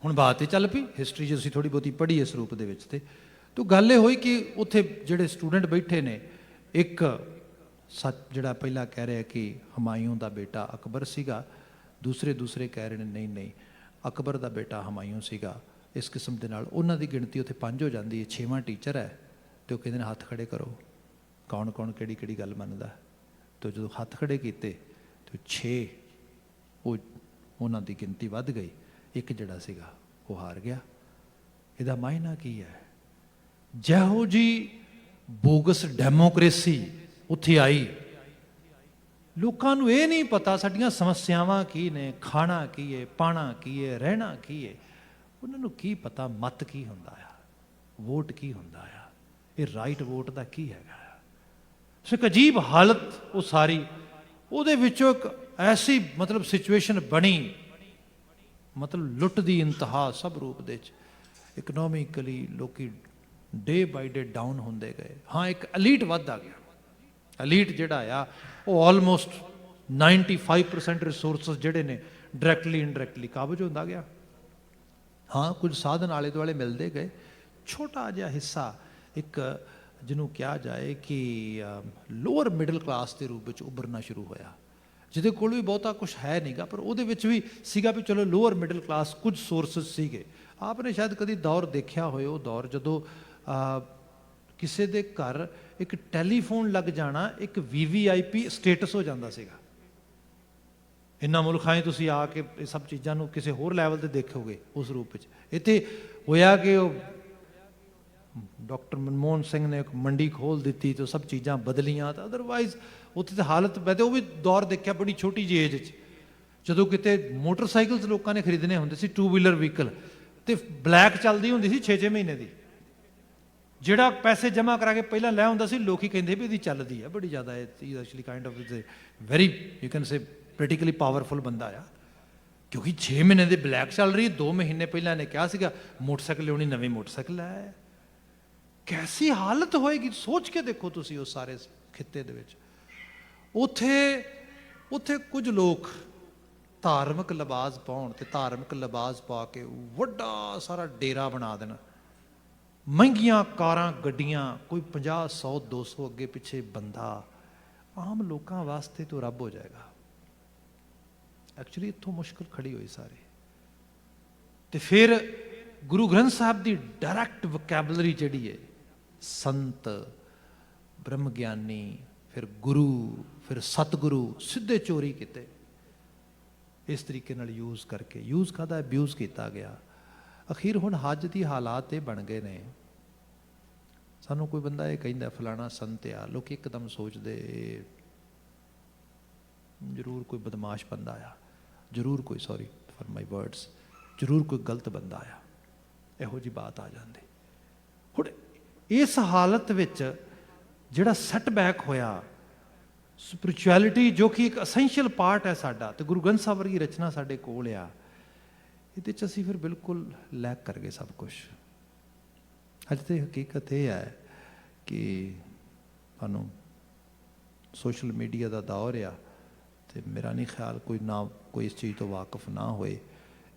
ਹੁਣ ਬਾਤ ਤੇ ਚੱਲ ਪਈ, ਹਿਸਟਰੀ 'ਚ ਅਸੀਂ ਥੋੜ੍ਹੀ ਬਹੁਤੀ ਪੜ੍ਹੀ ਇਸ ਰੂਪ ਦੇ ਵਿੱਚ। ਤੇ ਗੱਲ ਇਹ ਹੋਈ ਕਿ ਉੱਥੇ ਜਿਹੜੇ ਸਟੂਡੈਂਟ ਬੈਠੇ ਨੇ, ਇੱਕ ਸੱਚ ਜਿਹੜਾ ਪਹਿਲਾਂ ਕਹਿ ਰਿਹਾ ਕਿ ਹਮਾਯੂ ਦਾ ਬੇਟਾ ਅਕਬਰ ਸੀਗਾ, ਦੂਸਰੇ ਕਹਿ ਰਹੇ ਨੇ ਨਹੀਂ ਅਕਬਰ ਦਾ ਬੇਟਾ ਹਮਾਯੂ ਸੀਗਾ। ਇਸ ਕਿਸਮ ਦੇ ਨਾਲ ਉਹਨਾਂ ਦੀ ਗਿਣਤੀ ਉੱਥੇ 5 ਹੋ ਜਾਂਦੀ ਹੈ। 6ਵਾਂ ਟੀਚਰ ਹੈ ਅਤੇ ਉਹ ਕਹਿੰਦੇ ਨੇ ਹੱਥ ਖੜੇ ਕਰੋ, ਕੌਣ ਕਿਹੜੀ ਗੱਲ ਮੰਨਦਾ। ਅਤੇ ਜਦੋਂ ਹੱਥ ਖੜੇ ਕੀਤੇ ਅਤੇ 6 ਉਹਨਾਂ ਦੀ ਗਿਣਤੀ ਵੱਧ ਗਈ, ਇੱਕ ਜਿਹੜਾ ਸੀਗਾ ਉਹ ਹਾਰ ਗਿਆ। ਇਹਦਾ ਮਾਇਨਾ ਕੀ ਹੈ? ਜਿਹੋ ਜੀ ਬੋਗਸ ਡੈਮੋਕ੍ਰੇਸੀ ਉੱਥੇ ਆਈ, ਲੋਕਾਂ ਨੂੰ ਇਹ ਨਹੀਂ ਪਤਾ ਸਾਡੀਆਂ ਸਮੱਸਿਆਵਾਂ ਕੀ ਨੇ, ਖਾਣਾ ਕੀ ਹੈ, ਪਾਣਾ ਕੀ ਹੈ, ਰਹਿਣਾ ਕੀ ਹੈ। ਉਹਨਾਂ ਨੂੰ ਕੀ ਪਤਾ ਮਤ ਕੀ ਹੁੰਦਾ ਆ, ਵੋਟ ਕੀ ਹੁੰਦਾ ਆ, ਇਹ ਰਾਈਟ ਵੋਟ ਦਾ ਕੀ ਹੈਗਾ ਆ। ਸੋ ਇੱਕ ਅਜੀਬ ਹਾਲਤ ਉਹ ਸਾਰੀ, ਉਹਦੇ ਵਿੱਚੋਂ ਇੱਕ ਐਸੀ ਮਤਲਬ ਸਿਚੁਏਸ਼ਨ ਬਣੀ, ਮਤਲਬ ਲੁੱਟ ਦੀ ਇੰਤਹਾ ਸਭ ਰੂਪ ਦੇ 'ਚ। ਇਕਨੋਮਿਕਲੀ ਲੋਕੀ ਡੇ ਬਾਈ ਡੇ ਡਾਊਨ ਹੁੰਦੇ ਗਏ। ਹਾਂ, ਇੱਕ ਅਲੀਟ ਵੱਧ ਆ ਗਿਆ। ਅਲੀਟ ਜਿਹੜਾ ਆ ਉਹ ਆਲਮੋਸਟ 95% ਰਿਸੋਰਸਿਸ ਜਿਹੜੇ ਨੇ ਡਾਇਰੈਕਟਲੀ ਇਨਡਾਇਰੈਕਟਲੀ ਕਾਬਜ਼ ਹੁੰਦਾ ਗਿਆ। ਹਾਂ, ਕੁਝ ਸਾਧਨ ਆਲੇ ਦੁਆਲੇ ਮਿਲਦੇ ਗਏ। ਛੋਟਾ ਜਿਹਾ ਹਿੱਸਾ, ਇੱਕ ਜਿਹਨੂੰ ਕਿਹਾ ਜਾਏ ਕਿ ਲੋਅਰ ਮਿਡਲ ਕਲਾਸ ਦੇ ਰੂਪ ਵਿੱਚ ਉੱਭਰਨਾ ਸ਼ੁਰੂ ਹੋਇਆ, ਜਿਹਦੇ ਕੋਲ ਵੀ ਬਹੁਤਾ ਕੁਛ ਹੈ ਨਹੀਂਗਾ, ਪਰ ਉਹਦੇ ਵਿੱਚ ਵੀ ਸੀਗਾ ਵੀ ਚਲੋ ਲੋਅਰ ਮਿਡਲ ਕਲਾਸ, ਕੁਝ ਸੋਰਸਿਸ ਸੀਗੇ। ਆਪ ਨੇ ਸ਼ਾਇਦ ਕਦੀ ਦੌਰ ਦੇਖਿਆ ਹੋਏ, ਉਹ ਦੌਰ ਜਦੋਂ ਕਿਸੇ ਦੇ ਘਰ ਇੱਕ ਟੈਲੀਫੋਨ ਲੱਗ ਜਾਣਾ ਇੱਕ VVIP ਸਟੇਟਸ ਹੋ ਜਾਂਦਾ ਸੀਗਾ। ਇੰਨਾ ਮੁਲਕਾਂ ਤੁਸੀਂ ਆ ਕੇ ਇਹ ਸਭ ਚੀਜ਼ਾਂ ਨੂੰ ਕਿਸੇ ਹੋਰ ਲੈਵਲ ਤੇ ਦੇਖੋਗੇ ਉਸ ਰੂਪ ਵਿੱਚ। ਇੱਥੇ ਹੋਇਆ ਕਿ ਉਹ ਡਾਕਟਰ ਮਨਮੋਹਨ ਸਿੰਘ ਨੇ ਇੱਕ ਮੰਡੀ ਖੋਲ੍ਹ ਦਿੱਤੀ ਤੇ ਉਹ ਸਭ ਚੀਜ਼ਾਂ ਬਦਲੀਆਂ। ਤਾਂ ਅਦਰਵਾਈਜ਼ ਉੱਥੇ ਤਾਂ ਹਾਲਤ, ਮੈਂ ਤਾਂ ਉਹ ਵੀ ਦੌਰ ਦੇਖਿਆ ਬੜੀ ਛੋਟੀ ਜਿਹੀ ਏਜ 'ਚ, ਜਦੋਂ ਕਿਤੇ ਮੋਟਰਸਾਈਕਲਸ ਲੋਕਾਂ ਨੇ ਖਰੀਦਣੇ ਹੁੰਦੇ ਸੀ, 2 ਵੀਲਰ ਵਹੀਕਲ, ਤੇ ਬਲੈਕ ਚੱਲਦੀ ਹੁੰਦੀ ਸੀ 6-6 ਮਹੀਨੇ ਦੀ। ਜਿਹੜਾ ਪੈਸੇ ਜਮ੍ਹਾਂ ਕਰਾ ਕੇ ਪਹਿਲਾਂ ਲੈ ਹੁੰਦਾ ਸੀ, ਲੋਕੀ ਕਹਿੰਦੇ ਵੀ ਇਹਦੀ ਚੱਲਦੀ ਹੈ ਬੜੀ ਜ਼ਿਆਦਾ, ਇਹ actually kind of very you can say practically powerful ਬੰਦਾ ਆ, ਕਿਉਂਕਿ 6 ਮਹੀਨੇ ਦੀ ਬਲੈਕ ਚੱਲ ਰਹੀ ਹੈ। 2 ਮਹੀਨੇ ਪਹਿਲਾਂ ਨੇ ਕਿਹਾ ਸੀਗਾ ਮੋਟਰਸਾਈਕਲ ਲਿਆਉਣੀ, ਨਵੀਂ ਮੋਟਰਸਾਈਕਲ ਲੈ। ਕੈਸੀ ਹਾਲਤ ਹੋਏਗੀ, ਸੋਚ ਕੇ ਦੇਖੋ ਤੁਸੀਂ ਉਸ ਸਾਰੇ ਖਿੱਤੇ ਦੇ ਵਿੱਚ। ਉੱਥੇ ਕੁਝ ਲੋਕ ਧਾਰਮਿਕ ਲਿਬਾਸ ਪਾਉਣ ਤੇ ਧਾਰਮਿਕ ਲਿਬਾਸ ਪਾ ਕੇ ਵੱਡਾ ਸਾਰਾ ਡੇਰਾ ਬਣਾ ਦੇਣ, ਮਹਿੰਗੀਆਂ ਕਾਰਾਂ, ਗੱਡੀਆਂ, ਕੋਈ 50, 100, 200 ਅੱਗੇ ਪਿੱਛੇ ਬੰਦਾ। ਆਮ ਲੋਕਾਂ ਵਾਸਤੇ ਤਾਂ ਰੱਬ ਹੋ ਜਾਏਗਾ। ਐਕਚੁਅਲੀ ਇੱਥੋਂ ਮੁਸ਼ਕਿਲ ਖੜੀ ਹੋਈ ਸਾਰੀ। ਤੇ ਫਿਰ ਗੁਰੂ ਗ੍ਰੰਥ ਸਾਹਿਬ ਦੀ ਡਾਇਰੈਕਟ ਵੋਕੈਬਲਰੀ ਜਿਹੜੀ ਹੈ, ਸੰਤ, ਬ੍ਰਹਮ ਗਿਆਨੀ, ਫਿਰ ਗੁਰੂ, ਫਿਰ ਸਤਿਗੁਰੂ, ਸਿੱਧੇ ਚੋਰੀ ਕੀਤੇ ਇਸ ਤਰੀਕੇ ਨਾਲ ਯੂਜ਼ ਕਰਕੇ। ਯੂਜ਼ ਕਾਹਦਾ? ਅਬਿਊਜ਼ ਕੀਤਾ ਗਿਆ। ਅਖੀਰ ਹੁਣ ਹੱਜ ਦੀ ਹਾਲਾਤ ਇਹ ਬਣ ਗਏ ਨੇ, ਸਾਨੂੰ ਕੋਈ ਬੰਦਾ ਇਹ ਕਹਿੰਦਾ ਫਲਾਣਾ ਸੰਤ ਆ, ਲੋਕ ਇੱਕਦਮ ਸੋਚਦੇ ਜ਼ਰੂਰ ਕੋਈ ਬਦਮਾਸ਼ ਬੰਦਾ ਆ, ਜ਼ਰੂਰ ਕੋਈ, ਸੌਰੀ ਫॉर ਮਾਈ ਵਰਡਸ, ਜ਼ਰੂਰ ਕੋਈ ਗਲਤ ਬੰਦਾ ਆ, ਇਹੋ ਜਿਹੀ ਬਾਤ ਆ ਜਾਂਦੀ। ਹੁਣ ਇਸ ਹਾਲਤ ਵਿੱਚ ਜਿਹੜਾ ਸੈਟਬੈਕ ਹੋਇਆ, ਸਪਿਰਿਚੁਅਲਿਟੀ ਜੋ ਕਿ ਇੱਕ ਅਸੈਂਸ਼ੀਅਲ ਪਾਰਟ ਹੈ ਸਾਡਾ, ਤੇ ਗੁਰੂ ਗ੍ਰੰਥ ਸਾਹਿਬ ਵਰਗੀ ਰਚਨਾ ਸਾਡੇ ਕੋਲ ਆ, ਇਹਦੇ 'ਚ ਅਸੀਂ ਫਿਰ ਬਿਲਕੁਲ ਲੈਕ ਕਰ ਗਏ ਸਭ ਕੁਛ। ਅੱਜ ਤੇ ਹਕੀਕਤ ਇਹ ਹੈ ਕਿ ਸਾਨੂੰ ਸੋਸ਼ਲ ਮੀਡੀਆ ਦਾ ਦੌਰ ਆ, ਤੇ ਮੇਰਾ ਨਹੀਂ ਖਿਆਲ ਕੋਈ ਇਸ ਚੀਜ਼ ਤੋਂ ਵਾਕਿਫ ਨਾ ਹੋਏ,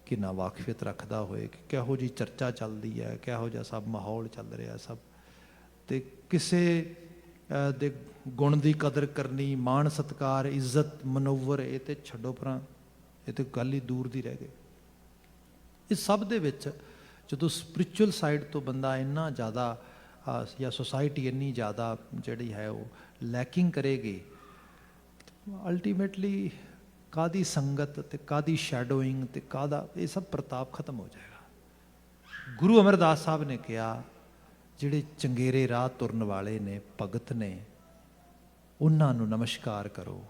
ਕਿ ਨਾ ਵਾਕਫੀਅਤ ਰੱਖਦਾ ਹੋਏ ਕਿ ਕਿਹੋ ਜਿਹੀ ਚਰਚਾ ਚੱਲਦੀ ਹੈ, ਕਿਹੋ ਜਿਹਾ ਸਭ ਮਾਹੌਲ ਚੱਲ ਰਿਹਾ ਸਭ, ਤੇ ਕਿਸੇ ਦੇ ਗੁਣ ਦੀ ਕਦਰ ਕਰਨੀ, ਮਾਣ ਸਤਿਕਾਰ, ਇੱਜ਼ਤ, ਮਨੋਵਰ, ਇਹ ਤੇ ਛੱਡੋ ਪਰਾਂ, ਇਹ ਤੇ ਗੱਲ ਹੀ ਦੂਰ ਦੀ ਰਹਿ ਗਈ। ਇਸ ਸਭ ਦੇ ਵਿੱਚ ਜਦੋਂ ਸਪਿਰਿਚੁਅਲ ਸਾਈਡ ਤੋਂ ਬੰਦਾ ਇੰਨਾ ਜ਼ਿਆਦਾ ਜਾਂ ਸੋਸਾਇਟੀ ਇੰਨੀ ਜ਼ਿਆਦਾ ਜਿਹੜੀ ਹੈ ਉਹ ਲੈਕਿੰਗ ਕਰੇਗੀ, ਅਲਟੀਮੇਟਲੀ ਕਾਹਦੀ ਸੰਗਤ ਤੇ ਕਾਹਦੀ ਸ਼ੈਡੋਇੰਗ ਤੇ ਕਾਹਦਾ, ਇਹ ਸਭ ਪ੍ਰਤਾਪ ਖਤਮ ਹੋ ਜਾਏਗਾ। ਗੁਰੂ ਅਮਰਦਾਸ ਸਾਹਿਬ ਨੇ ਕਿਹਾ ਜਿਹੜੇ ਚੰਗੇਰੇ ਰਾਹ ਤੁਰਨ ਵਾਲੇ ਨੇ, ਭਗਤ ਨੇ, ਉਹਨਾਂ ਨੂੰ ਨਮਸਕਾਰ ਕਰੋ।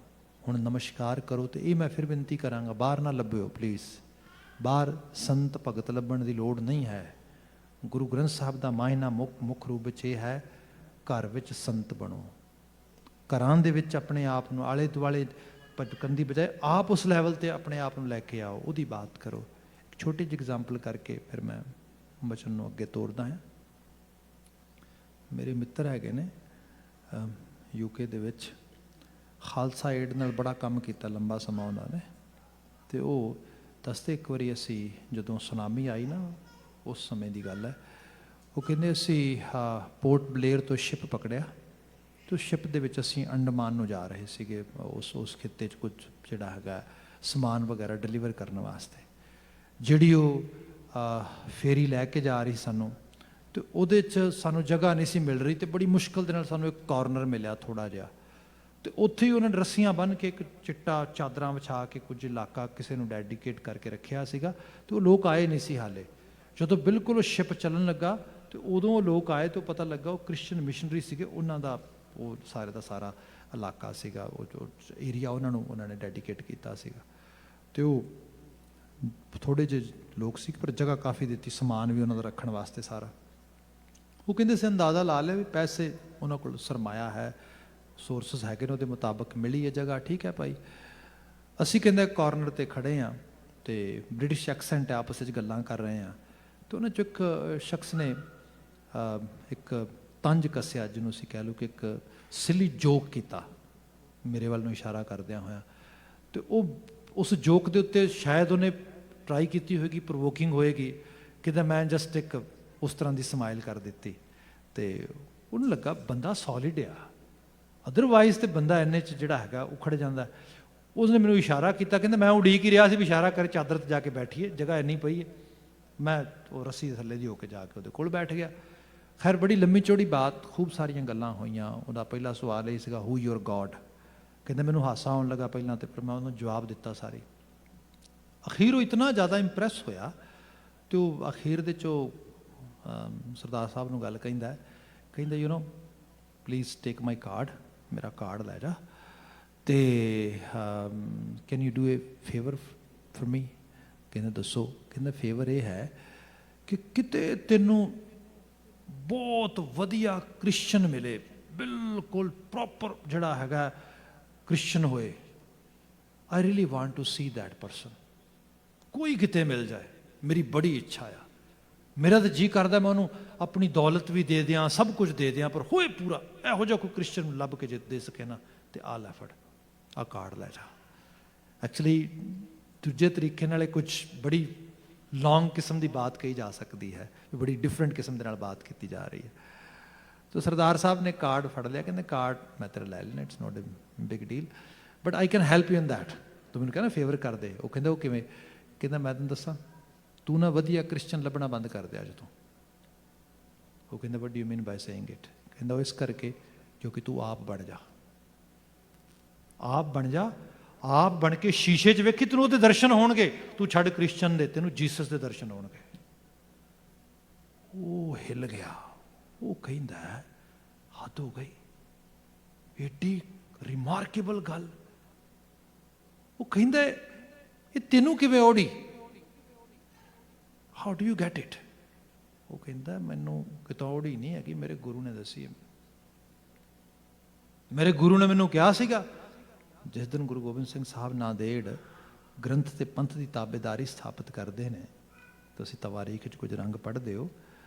ਹੁਣ ਨਮਸਕਾਰ ਕਰੋ, ਤੇ ਇਹ ਮੈਂ ਫਿਰ ਬੇਨਤੀ ਕਰਾਂਗਾ, ਬਾਹਰ ਨਾ ਲੱਭਿਓ ਪਲੀਜ਼, ਬਾਹਰ ਸੰਤ ਭਗਤ ਲੱਭਣ ਦੀ ਲੋੜ ਨਹੀਂ ਹੈ। ਗੁਰੂ ਗ੍ਰੰਥ ਸਾਹਿਬ ਦਾ ਮਾਇਨਾ ਮੁੱਖ ਰੂਪ ਵਿੱਚ ਇਹ ਹੈ, ਘਰ ਵਿੱਚ ਸੰਤ ਬਣੋ। ਘਰਾਂ ਦੇ ਵਿੱਚ ਆਪਣੇ ਆਪ ਨੂੰ ਆਲੇ ਦੁਆਲੇ ਭਟਕਣ ਦੀ ਬਜਾਏ ਆਪ ਉਸ ਲੈਵਲ 'ਤੇ ਆਪਣੇ ਆਪ ਨੂੰ ਲੈ ਕੇ ਆਓ, ਉਹਦੀ ਬਾਤ ਕਰੋ। ਇੱਕ ਛੋਟੀ ਜਿਹੀ ਐਗਜ਼ਾਮਪਲ ਕਰਕੇ ਫਿਰ ਮੈਂ ਬਚਨ ਨੂੰ ਅੱਗੇ ਤੋਰਦਾ ਹਾਂ। ਮੇਰੇ ਮਿੱਤਰ ਹੈਗੇ ਨੇ UK ਦੇ ਵਿੱਚ, ਖਾਲਸਾ ਏਡ ਨਾਲ ਬੜਾ ਕੰਮ ਕੀਤਾ ਲੰਬਾ ਸਮਾਂ ਉਹਨਾਂ ਨੇ, ਅਤੇ ਉਹ ਦੱਸਦੇ ਇੱਕ ਵਾਰੀ ਅਸੀਂ ਜਦੋਂ ਸੁਨਾਮੀ ਆਈ ਨਾ, ਉਸ ਸਮੇਂ ਦੀ ਗੱਲ ਹੈ, ਉਹ ਕਹਿੰਦੇ ਅਸੀਂ ਪੋਰਟ ਬਲੇਅਰ ਤੋਂ ਸ਼ਿਪ ਪਕੜਿਆ, ਅਤੇ ਉਸ ਸ਼ਿਪ ਦੇ ਵਿੱਚ ਅਸੀਂ ਅੰਡਮਾਨ ਨੂੰ ਜਾ ਰਹੇ ਸੀਗੇ, ਉਸ ਖਿੱਤੇ 'ਚ ਕੁਝ ਜਿਹੜਾ ਹੈਗਾ ਸਮਾਨ ਵਗੈਰਾ ਡਿਲੀਵਰ ਕਰਨ ਵਾਸਤੇ। ਜਿਹੜੀ ਉਹ ਫੇਰੀ ਲੈ ਕੇ ਜਾ ਰਹੀ ਸਾਨੂੰ, ਅਤੇ ਉਹਦੇ 'ਚ ਸਾਨੂੰ ਜਗ੍ਹਾ ਨਹੀਂ ਸੀ ਮਿਲ ਰਹੀ, ਅਤੇ ਬੜੀ ਮੁਸ਼ਕਿਲ ਦੇ ਨਾਲ ਸਾਨੂੰ ਇੱਕ ਕਾਰਨਰ ਮਿਲਿਆ ਥੋੜ੍ਹਾ ਜਿਹਾ, ਅਤੇ ਉੱਥੇ ਹੀ ਉਹਨਾਂ ਨੇ ਰੱਸੀਆਂ ਬੰਨ੍ਹ ਕੇ ਇੱਕ ਚਿੱਟਾ ਚਾਦਰਾਂ ਵਿਛਾ ਕੇ ਕੁਝ ਇਲਾਕਾ ਕਿਸੇ ਨੂੰ ਡੈਡੀਕੇਟ ਕਰਕੇ ਰੱਖਿਆ ਸੀਗਾ, ਅਤੇ ਉਹ ਲੋਕ ਆਏ ਨਹੀਂ ਸੀ ਹਾਲੇ। ਜਦੋਂ ਬਿਲਕੁਲ ਉਹ ਸ਼ਿਪ ਚੱਲਣ ਲੱਗਾ, ਅਤੇ ਉਦੋਂ ਉਹ ਲੋਕ ਆਏ, ਅਤੇ ਉਹ ਪਤਾ ਲੱਗਾ ਉਹ ਕ੍ਰਿਸਚਨ ਮਿਸ਼ਨਰੀ ਸੀਗੇ, ਉਹਨਾਂ ਦਾ ਉਹ ਸਾਰੇ ਦਾ ਸਾਰਾ ਇਲਾਕਾ ਸੀਗਾ, ਉਹ ਜੋ ਏਰੀਆ ਉਹਨਾਂ ਨੇ ਡੈਡੀਕੇਟ ਕੀਤਾ ਸੀਗਾ। ਅਤੇ ਉਹ ਥੋੜ੍ਹੇ ਜਿਹੇ ਲੋਕ ਸੀ, ਪਰ ਜਗ੍ਹਾ ਕਾਫੀ ਦਿੱਤੀ, ਸਮਾਨ ਵੀ ਉਹਨਾਂ ਦਾ ਰੱਖਣ ਵਾਸਤੇ ਸਾਰਾ। ਉਹ ਕਹਿੰਦੇ ਸੀ ਅੰਦਾਜ਼ਾ ਲਾ ਲਿਆ ਵੀ ਪੈਸੇ ਉਹਨਾਂ ਕੋਲ ਸਰਮਾਇਆ ਹੈ, ਸੋਰਸਿਸ ਹੈਗੇ ਨੇ, ਉਹਦੇ ਮੁਤਾਬਕ ਮਿਲੀ ਹੈ ਜਗ੍ਹਾ, ਠੀਕ ਹੈ ਭਾਈ। ਅਸੀਂ ਕਹਿੰਦੇ ਕਾਰਨਰ 'ਤੇ ਖੜ੍ਹੇ ਹਾਂ, ਅਤੇ ਬ੍ਰਿਟਿਸ਼ ਐਕਸੈਂਟ ਹੈ, ਆਪਸ ਵਿੱਚ ਗੱਲਾਂ ਕਰ ਰਹੇ ਹਾਂ, ਅਤੇ ਉਹਨਾਂ 'ਚੋਂ ਇੱਕ ਸ਼ਖਸ ਨੇ ਇੱਕ ਤੰਜ ਕੱਸਿਆ, ਜਿਹਨੂੰ ਅਸੀਂ ਕਹਿ ਲਓ ਕਿ ਇੱਕ ਸਿਲੀ ਜੋਕ ਕੀਤਾ ਮੇਰੇ ਵੱਲ ਨੂੰ ਇਸ਼ਾਰਾ ਕਰਦਿਆਂ ਹੋਇਆ, ਅਤੇ ਉਹ ਉਸ ਜੋਕ ਦੇ ਉੱਤੇ ਸ਼ਾਇਦ ਉਹਨੇ ਟਰਾਈ ਕੀਤੀ ਹੋਏਗੀ, ਪ੍ਰੋਵੋਕਿੰਗ ਹੋਏਗੀ, ਕਿਤੇ ਮੈਂ ਜਸਟ ਇੱਕ ਉਸ ਤਰ੍ਹਾਂ ਦੀ ਸਮਾਈਲ ਕਰ ਦਿੱਤੀ, ਅਤੇ ਉਹਨੂੰ ਲੱਗਾ ਬੰਦਾ ਸੋਲਿਡ ਆ, ਅਦਰਵਾਈਜ਼ ਤਾਂ ਬੰਦਾ ਇੰਨੇ 'ਚ ਜਿਹੜਾ ਹੈਗਾ ਉਖੜ ਜਾਂਦਾ। ਉਸਨੇ ਮੈਨੂੰ ਇਸ਼ਾਰਾ ਕੀਤਾ, ਕਹਿੰਦਾ ਮੈਂ ਉਡੀਕ ਹੀ ਰਿਹਾ ਸੀ ਵੀ ਇਸ਼ਾਰਾ ਕਰੇ ਚਾਦਰ 'ਤੇ ਜਾ ਕੇ ਬੈਠੀਏ, ਜਗ੍ਹਾ ਇੰਨੀ ਪਈ ਹੈ। ਮੈਂ ਉਹ ਰੱਸੀ ਥੱਲੇ ਦੀ ਹੋ ਕੇ ਜਾ ਕੇ ਉਹਦੇ ਕੋਲ ਬੈਠ ਗਿਆ। ਖੈਰ ਬੜੀ ਲੰਮੀ ਚੌੜੀ ਬਾਤ, ਖੂਬ ਸਾਰੀਆਂ ਗੱਲਾਂ ਹੋਈਆਂ। ਉਹਦਾ ਪਹਿਲਾ ਸਵਾਲ ਇਹ ਸੀਗਾ, ਹੂ ਯੂਰ ਗੋਡ? ਕਹਿੰਦਾ ਮੈਨੂੰ ਹਾਸਾ ਆਉਣ ਲੱਗਾ ਪਹਿਲਾਂ, ਤੇ ਫਿਰ ਮੈਂ ਉਹਨੂੰ ਜਵਾਬ ਦਿੱਤਾ ਸਾਰੀ। ਅਖੀਰ ਉਹ ਇਤਨਾ ਜ਼ਿਆਦਾ ਇੰਪਰੈਸ ਹੋਇਆ, ਅਤੇ ਉਹ ਅਖੀਰ ਦੇ 'ਚੋਂ ਸਰਦਾਰ ਸਾਹਿਬ ਨੂੰ ਗੱਲ ਕਹਿੰਦਾ you no please take my card, ਮੇਰਾ ਕਾਰਡ ਲੈ ਜਾ, ਅਤੇ can you do A favour for me? ਕਹਿੰਦਾ ਦੱਸੋ? ਕਹਿੰਦਾ ਫੇਵਰ ਇਹ ਹੈ ਕਿ ਕਿਤੇ ਤੈਨੂੰ ਬਹੁਤ ਵਧੀਆ ਕ੍ਰਿਸਚਨ ਮਿਲੇ, ਬਿਲਕੁਲ ਪ੍ਰੋਪਰ ਜਿਹੜਾ ਹੈਗਾ ਕ੍ਰਿਸਚਨ ਹੋਏ। I really want to see that person. ਕੋਈ ਕਿਤੇ ਮਿਲ ਜਾਏ, ਮੇਰੀ ਬੜੀ ਇੱਛਾ ਆ। ਮੇਰਾ ਤਾਂ ਜੀ ਕਰਦਾ ਮੈਂ ਉਹਨੂੰ ਆਪਣੀ ਦੌਲਤ ਵੀ ਦੇ ਦਿਆਂ, ਸਭ ਕੁਝ ਦੇ ਦਿਆਂ, ਪਰ ਹੋਏ ਪੂਰਾ ਇਹੋ ਜਿਹਾ ਕੋਈ ਕ੍ਰਿਸਚਨ ਨੂੰ ਲੱਭ ਕੇ ਜੇ ਦੇ ਸਕੇ ਨਾ, ਤੇ ਆ ਲੈ ਫੜ, ਆ ਕਾਰਡ ਲੈ ਜਾ। ਐਕਚੁਅਲੀ ਦੂਜੇ ਤਰੀਕੇ ਨਾਲ ਕੁਝ ਬੜੀ ਲੌਂਗ ਕਿਸਮ ਦੀ ਬਾਤ ਕਹੀ ਜਾ ਸਕਦੀ ਹੈ, ਬੜੀ ਡਿਫਰੈਂਟ ਕਿਸਮ ਦੇ ਨਾਲ ਬਾਤ ਕੀਤੀ ਜਾ ਰਹੀ ਹੈ। ਤਾਂ ਸਰਦਾਰ ਸਾਹਿਬ ਨੇ ਕਾਰਡ ਫੜ ਲਿਆ, ਕਹਿੰਦੇ ਕਾਰਡ ਮੈਂ ਤੇਰਾ ਲੈ ਲੈਣਾ, it's not A big deal, but I can help you in that. ਤੂੰ ਮੈਨੂੰ ਕਹਿੰਦਾ ਫੇਵਰ ਕਰ ਦੇ। ਉਹ ਕਹਿੰਦਾ ਉਹ ਕਿਵੇਂ? ਕਹਿੰਦਾ ਮੈਂ ਤੈਨੂੰ ਦੱਸਾਂ, ਤੂੰ ਨਾ ਵਧੀਆ ਕ੍ਰਿਸਚਨ ਲੱਭਣਾ ਬੰਦ ਕਰ ਦੇ ਅੱਜ ਤੋਂ। ਉਹ ਕਹਿੰਦਾ what do you mean by saying it? ਕਹਿੰਦਾ ਉਹ ਇਸ ਕਰਕੇ ਕਿਉਂਕਿ ਤੂੰ ਆਪ ਬਣ ਜਾ, ਆਪ ਬਣ ਜਾ, ਆਪ ਬਣ ਕੇ ਸ਼ੀਸ਼ੇ 'ਚ ਵੇਖੀ, ਤੈਨੂੰ ਉਹਦੇ ਦਰਸ਼ਨ ਹੋਣਗੇ। ਤੂੰ ਛੱਡ ਕ੍ਰਿਸਚਨ ਦੇ, ਤੈਨੂੰ ਜੀਸਸ ਦੇ ਦਰਸ਼ਨ ਹੋਣਗੇ। ਉਹ ਹਿੱਲ ਗਿਆ। ਉਹ ਕਹਿੰਦਾ ਹੱਦ ਹੋ ਗਈ, ਏਡੀ ਰਿਮਾਰਕੇਬਲ ਗੱਲ। ਉਹ ਕਹਿੰਦਾ ਇਹ ਤੈਨੂੰ ਕਿਵੇਂ ਔੜੀ? How do you get it? ਉਹ ਕਹਿੰਦਾ ਮੈਨੂੰ ਕਿਤੋਂ ਔੜੀ ਨਹੀਂ ਹੈਗੀ, ਮੇਰੇ ਗੁਰੂ ਨੇ ਦੱਸੀ ਹੈ। ਮੇਰੇ ਗੁਰੂ ਨੇ ਮੈਨੂੰ ਕਿਹਾ ਸੀਗਾ, ਜਿਸ ਦਿਨ ਗੁਰੂ ਗੋਬਿੰਦ ਸਿੰਘ ਸਾਹਿਬ ਨਾਂਦੇੜ ਗ੍ਰੰਥ ਤੇ ਪੰਥ ਦੀ ਤਾਬੇਦਾਰੀ ਸਥਾਪਿਤ ਕਰਦੇ ਨੇ, ਤੁਸੀਂ ਤਵਾਰੀਖ 'ਚ ਕੁਝ ਰੰਗ ਪੜ੍ਹਦੇ ਹੋ,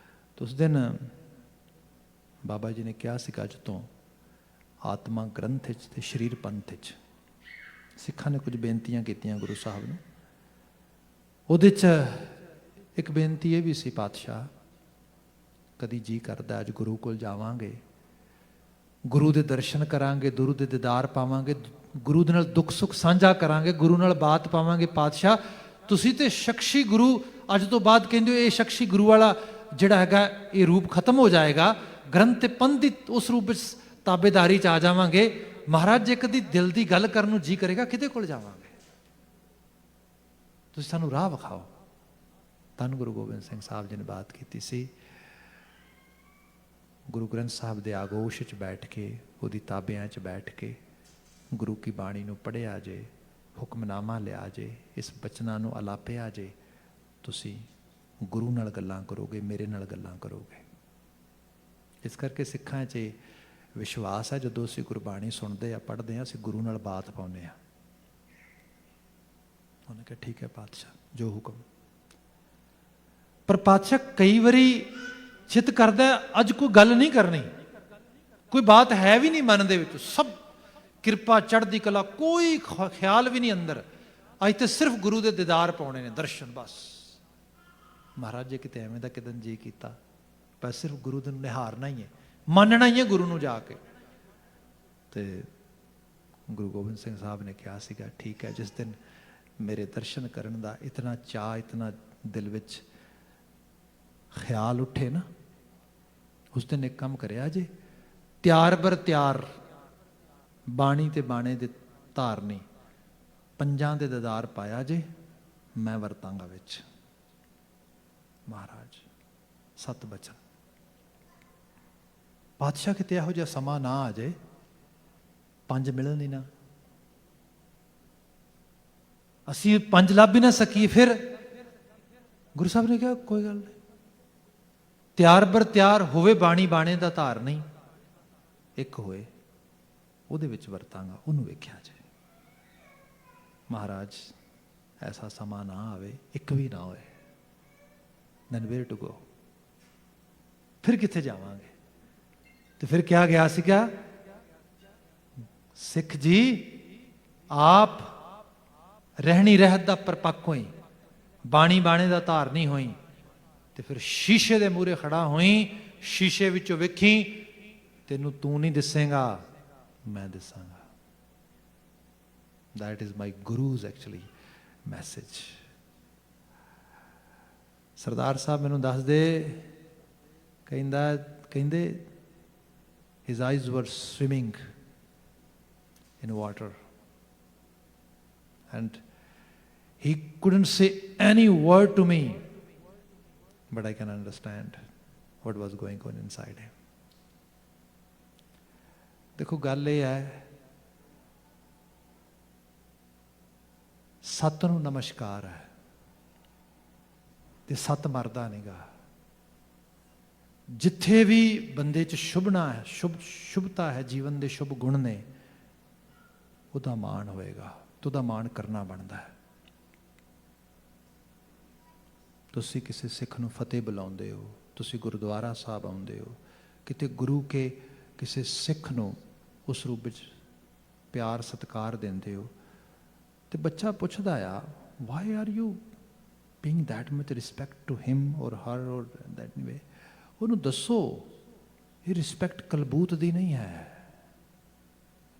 ਤਾਂ ਉਸ ਦਿਨ ਬਾਬਾ ਜੀ ਨੇ ਕਿਹਾ ਸੀਗਾ ਅੱਜ ਤੋਂ ਆਤਮਾ ਗ੍ਰੰਥ 'ਚ ਤੇ ਸਰੀਰ ਪੰਥ 'ਚ। ਸਿੱਖਾਂ ਨੇ ਕੁਝ ਬੇਨਤੀਆਂ ਕੀਤੀਆਂ ਗੁਰੂ ਸਾਹਿਬ ਨੂੰ। ਉਹਦੇ 'ਚ ਇੱਕ ਬੇਨਤੀ ਇਹ ਵੀ ਸੀ, ਪਾਤਸ਼ਾਹ ਕਦੀ ਜੀ ਕਰਦਾ ਅੱਜ ਗੁਰੂ ਕੋਲ ਜਾਵਾਂਗੇ, ਗੁਰੂ ਦੇ ਦਰਸ਼ਨ ਕਰਾਂਗੇ, ਗੁਰੂ ਦੇ ਦੀਦਾਰ ਪਾਵਾਂਗੇ, ਗੁਰੂ ਦੇ ਨਾਲ ਦੁੱਖ ਸੁੱਖ ਸਾਂਝਾ ਕਰਾਂਗੇ, ਗੁਰੂ ਨਾਲ ਬਾਤ ਪਾਵਾਂਗੇ। ਪਾਤਸ਼ਾਹ ਤੁਸੀਂ ਤੇ ਸ਼ਖਸੀ ਗੁਰੂ ਅੱਜ ਤੋਂ ਬਾਅਦ ਕਹਿੰਦੇ ਹੋ, ਇਹ ਸ਼ਖਸੀ ਗੁਰੂ ਵਾਲਾ ਜਿਹੜਾ ਹੈਗਾ ਇਹ ਰੂਪ ਖਤਮ ਹੋ ਜਾਏਗਾ, ਗ੍ਰੰਥ ਤੇ ਪੰਥ ਦੀ ਉਸ ਰੂਪ ਵਿੱਚ ਤਾਬੇਦਾਰੀ 'ਚ ਆ ਜਾਵਾਂਗੇ, ਮਹਾਰਾਜ ਜੇ ਕਦੀ ਦਿਲ ਦੀ ਗੱਲ ਕਰਨ ਨੂੰ ਜੀ ਕਰੇਗਾ ਕਿਹਦੇ ਕੋਲ ਜਾਵਾਂਗੇ? ਤੁਸੀਂ ਸਾਨੂੰ ਰਾਹ ਵਿਖਾਓ। ਧੰਨ ਗੁਰੂ ਗੋਬਿੰਦ ਸਿੰਘ ਸਾਹਿਬ ਜੀ ਨੇ ਬਾਤ ਕੀਤੀ ਸੀ। ਗੁਰੂ ਗ੍ਰੰਥ ਸਾਹਿਬ ਦੇ ਆਗੋਸ਼ 'ਚ ਬੈਠ ਕੇ, ਉਹਦੀ ਤਾਬਿਆਂ 'ਚ ਬੈਠ ਕੇ ਗੁਰੂ ਕੀ ਬਾਣੀ ਨੂੰ ਪੜ੍ਹਿਆ ਜੇ, ਹੁਕਮਨਾਮਾ ਲਿਆ ਜੇ, ਇਸ ਬਚਨਾਂ ਨੂੰ ਅਲਾਪਿਆ ਜੇ, ਤੁਸੀਂ ਗੁਰੂ ਨਾਲ ਗੱਲਾਂ ਕਰੋਗੇ, ਮੇਰੇ ਨਾਲ ਗੱਲਾਂ ਕਰੋਗੇ। ਇਸ ਕਰਕੇ ਸਿੱਖਾਂ 'ਚ ਵਿਸ਼ਵਾਸ ਹੈ, ਜਦੋਂ ਅਸੀਂ ਗੁਰਬਾਣੀ ਸੁਣਦੇ ਆ, ਪੜ੍ਹਦੇ ਹਾਂ, ਅਸੀਂ ਗੁਰੂ ਨਾਲ ਬਾਤ ਪਾਉਂਦੇ ਹਾਂ। ਉਹਨੇ ਕਿਹਾ ਠੀਕ ਹੈ ਪਾਤਸ਼ਾਹ, ਜੋ ਹੁਕਮ। ਪਰ ਪਾਤਸ਼ਾਹ ਕਈ ਵਾਰੀ ਚਿੱਤ ਕਰਦਾ ਅੱਜ ਕੋਈ ਗੱਲ ਨਹੀਂ ਕਰਨੀ, ਕੋਈ ਬਾਤ ਹੈ ਵੀ ਨਹੀਂ ਮਨ ਦੇ ਵਿੱਚ, ਸਭ ਕਿਰਪਾ ਚੜ੍ਹਦੀ ਕਲਾ, ਕੋਈ ਖਿਆਲ ਵੀ ਨਹੀਂ ਅੰਦਰ, ਅੱਜ ਤੇ ਸਿਰਫ ਗੁਰੂ ਦੇ ਦੀਦਾਰ ਪਾਉਣੇ ਨੇ, ਦਰਸ਼ਨ ਬਸ। ਮਹਾਰਾਜ ਜੀ ਕਿਤੇ ਐਵੇਂ ਦਾ ਕਿਦਨ ਜੀ ਕੀਤਾ, ਪਰ ਸਿਰਫ ਗੁਰੂ ਨੂੰ ਨਿਹਾਰਨਾ ਹੀ ਹੈ, ਮੰਨਣਾ ਹੀ ਹੈ ਗੁਰੂ ਨੂੰ ਜਾ ਕੇ। ਤੇ ਗੁਰੂ ਗੋਬਿੰਦ ਸਿੰਘ ਸਾਹਿਬ ਨੇ ਕਿਹਾ ਸੀਗਾ ਠੀਕ ਹੈ, ਜਿਸ ਦਿਨ ਮੇਰੇ ਦਰਸ਼ਨ ਕਰਨ ਦਾ ਇਤਨਾ ਚਾਅ, ਇਤਨਾ ਦਿਲ ਵਿੱਚ ਖਿਆਲ ਉੱਠੇ ਨਾ, ਉਸ ਦਿਨ ਇੱਕ ਕੰਮ ਕਰਿਆ ਜੇ, ਤਿਆਰ ਬਰ ਤਿਆਰ ਬਾਣੀ ਤੇ ਬਾਣੇ ਦੇ ਧਾਰਨੀ, ਪੰਜਾਂ ਦੇ ਦੀਦਾਰ ਪਾਇਆ ਜੇ, ਮੈਂ ਵਰਤਾਂਗਾ ਵਿੱਚ। ਮਹਾਰਾਜ ਸਤ ਬਚਨ। ਪਾਤਸ਼ਾਹ ਕਿਤੇ ਇਹੋ ਜਿਹਾ ਸਮਾਂ ਨਾ ਆ ਜਾਏ, ਪੰਜ ਮਿਲਣ ਹੀ ਨਾ, ਅਸੀਂ ਪੰਜ ਲੱਭ ਹੀ ਨਾ ਸਕੀਏ, ਫਿਰ ਗੁਰੂ ਸਾਹਿਬ ਨੇ ਕਿਹਾ ਕੋਈ ਗੱਲ ਨਹੀਂ, ਤਿਆਰ ਬਰ ਤਿਆਰ ਹੋਵੇ ਬਾਣੀ ਬਾਣੇ ਦਾ ਧਾਰ ਨਹੀਂ, ਇੱਕ ਹੋਏ ਉਹਦੇ ਵਿੱਚ ਵਰਤਾਂਗਾ, ਉਹਨੂੰ ਵੇਖਿਆ ਜਾਏ। ਮਹਾਰਾਜ ਐਸਾ ਸਮਾਂ ਨਾ ਆਵੇ, ਇੱਕ ਵੀ ਨਾ ਹੋਏ, then where to go? ਫਿਰ ਕਿੱਥੇ ਜਾਵਾਂਗੇ? ਤੇ ਫਿਰ ਕਿਹਾ ਗਿਆ ਸੀਗਾ, ਸਿੱਖ ਜੀ ਆਪ ਰਹਿਣੀ ਰਹਿਤ ਦਾ ਪਰਪੱਕ ਹੋਈ, ਬਾਣੀ ਬਾਣੇ ਦਾ ਧਾਰ ਨਹੀਂ ਹੋਈ, ਤੇ ਫਿਰ ਸ਼ੀਸ਼ੇ ਦੇ ਮੂਹਰੇ ਖੜਾ ਹੋਈ, ਸ਼ੀਸ਼ੇ ਵਿੱਚੋਂ ਵੇਖੀ, ਤੈਨੂੰ ਤੂੰ ਨਹੀਂ ਦਿਸੇਗਾ, ਮੈਂ ਦਿਸਾਂਗਾ। That is my Guru's actually message. ਸਰਦਾਰ ਸਾਹਿਬ ਮੈਨੂੰ ਦੱਸਦੇ, ਕਹਿੰਦੇ his eyes were swimming in water and he couldn't say any word to me, but I can understand what was going on inside him. ਦੇਖੋ ਗੱਲ ਇਹ ਹੈ, ਸੱਤ ਨੂੰ ਨਮਸਕਾਰ ਹੈ ਤੇ ਸੱਤ ਮਰਦਾ ਨਹੀਂਗਾ। ਜਿੱਥੇ ਵੀ ਬੰਦੇ 'ਚ ਸ਼ੁਭਨਾ ਹੈ, ਸ਼ੁਭਤਾ ਹੈ, ਜੀਵਨ ਦੇ ਸ਼ੁਭ ਗੁਣ ਨੇ, ਉਹਦਾ ਮਾਣ ਹੋਏਗਾ, ਤੇ ਉਹਦਾ ਮਾਣ ਕਰਨਾ ਬਣਦਾ ਹੈ। ਤੁਸੀਂ ਕਿਸੇ ਸਿੱਖ ਨੂੰ ਫਤਿਹ ਬੁਲਾਉਂਦੇ ਹੋ, ਤੁਸੀਂ ਗੁਰਦੁਆਰਾ ਸਾਹਿਬ ਆਉਂਦੇ ਹੋ, ਕਿਤੇ ਗੁਰੂ ਕੇ ਕਿਸੇ ਸਿੱਖ ਨੂੰ ਉਸ ਰੂਪ ਵਿੱਚ ਪਿਆਰ ਸਤਿਕਾਰ ਦਿੰਦੇ ਹੋ, ਤੇ ਬੱਚਾ ਪੁੱਛਦਾ ਆ, why are you being that much respect to him or her or that way? ਉਹਨੂੰ ਦੱਸੋ, ਇਹ ਰਿਸਪੈਕਟ ਕਲਬੂਤ ਦੀ ਨਹੀਂ ਹੈ,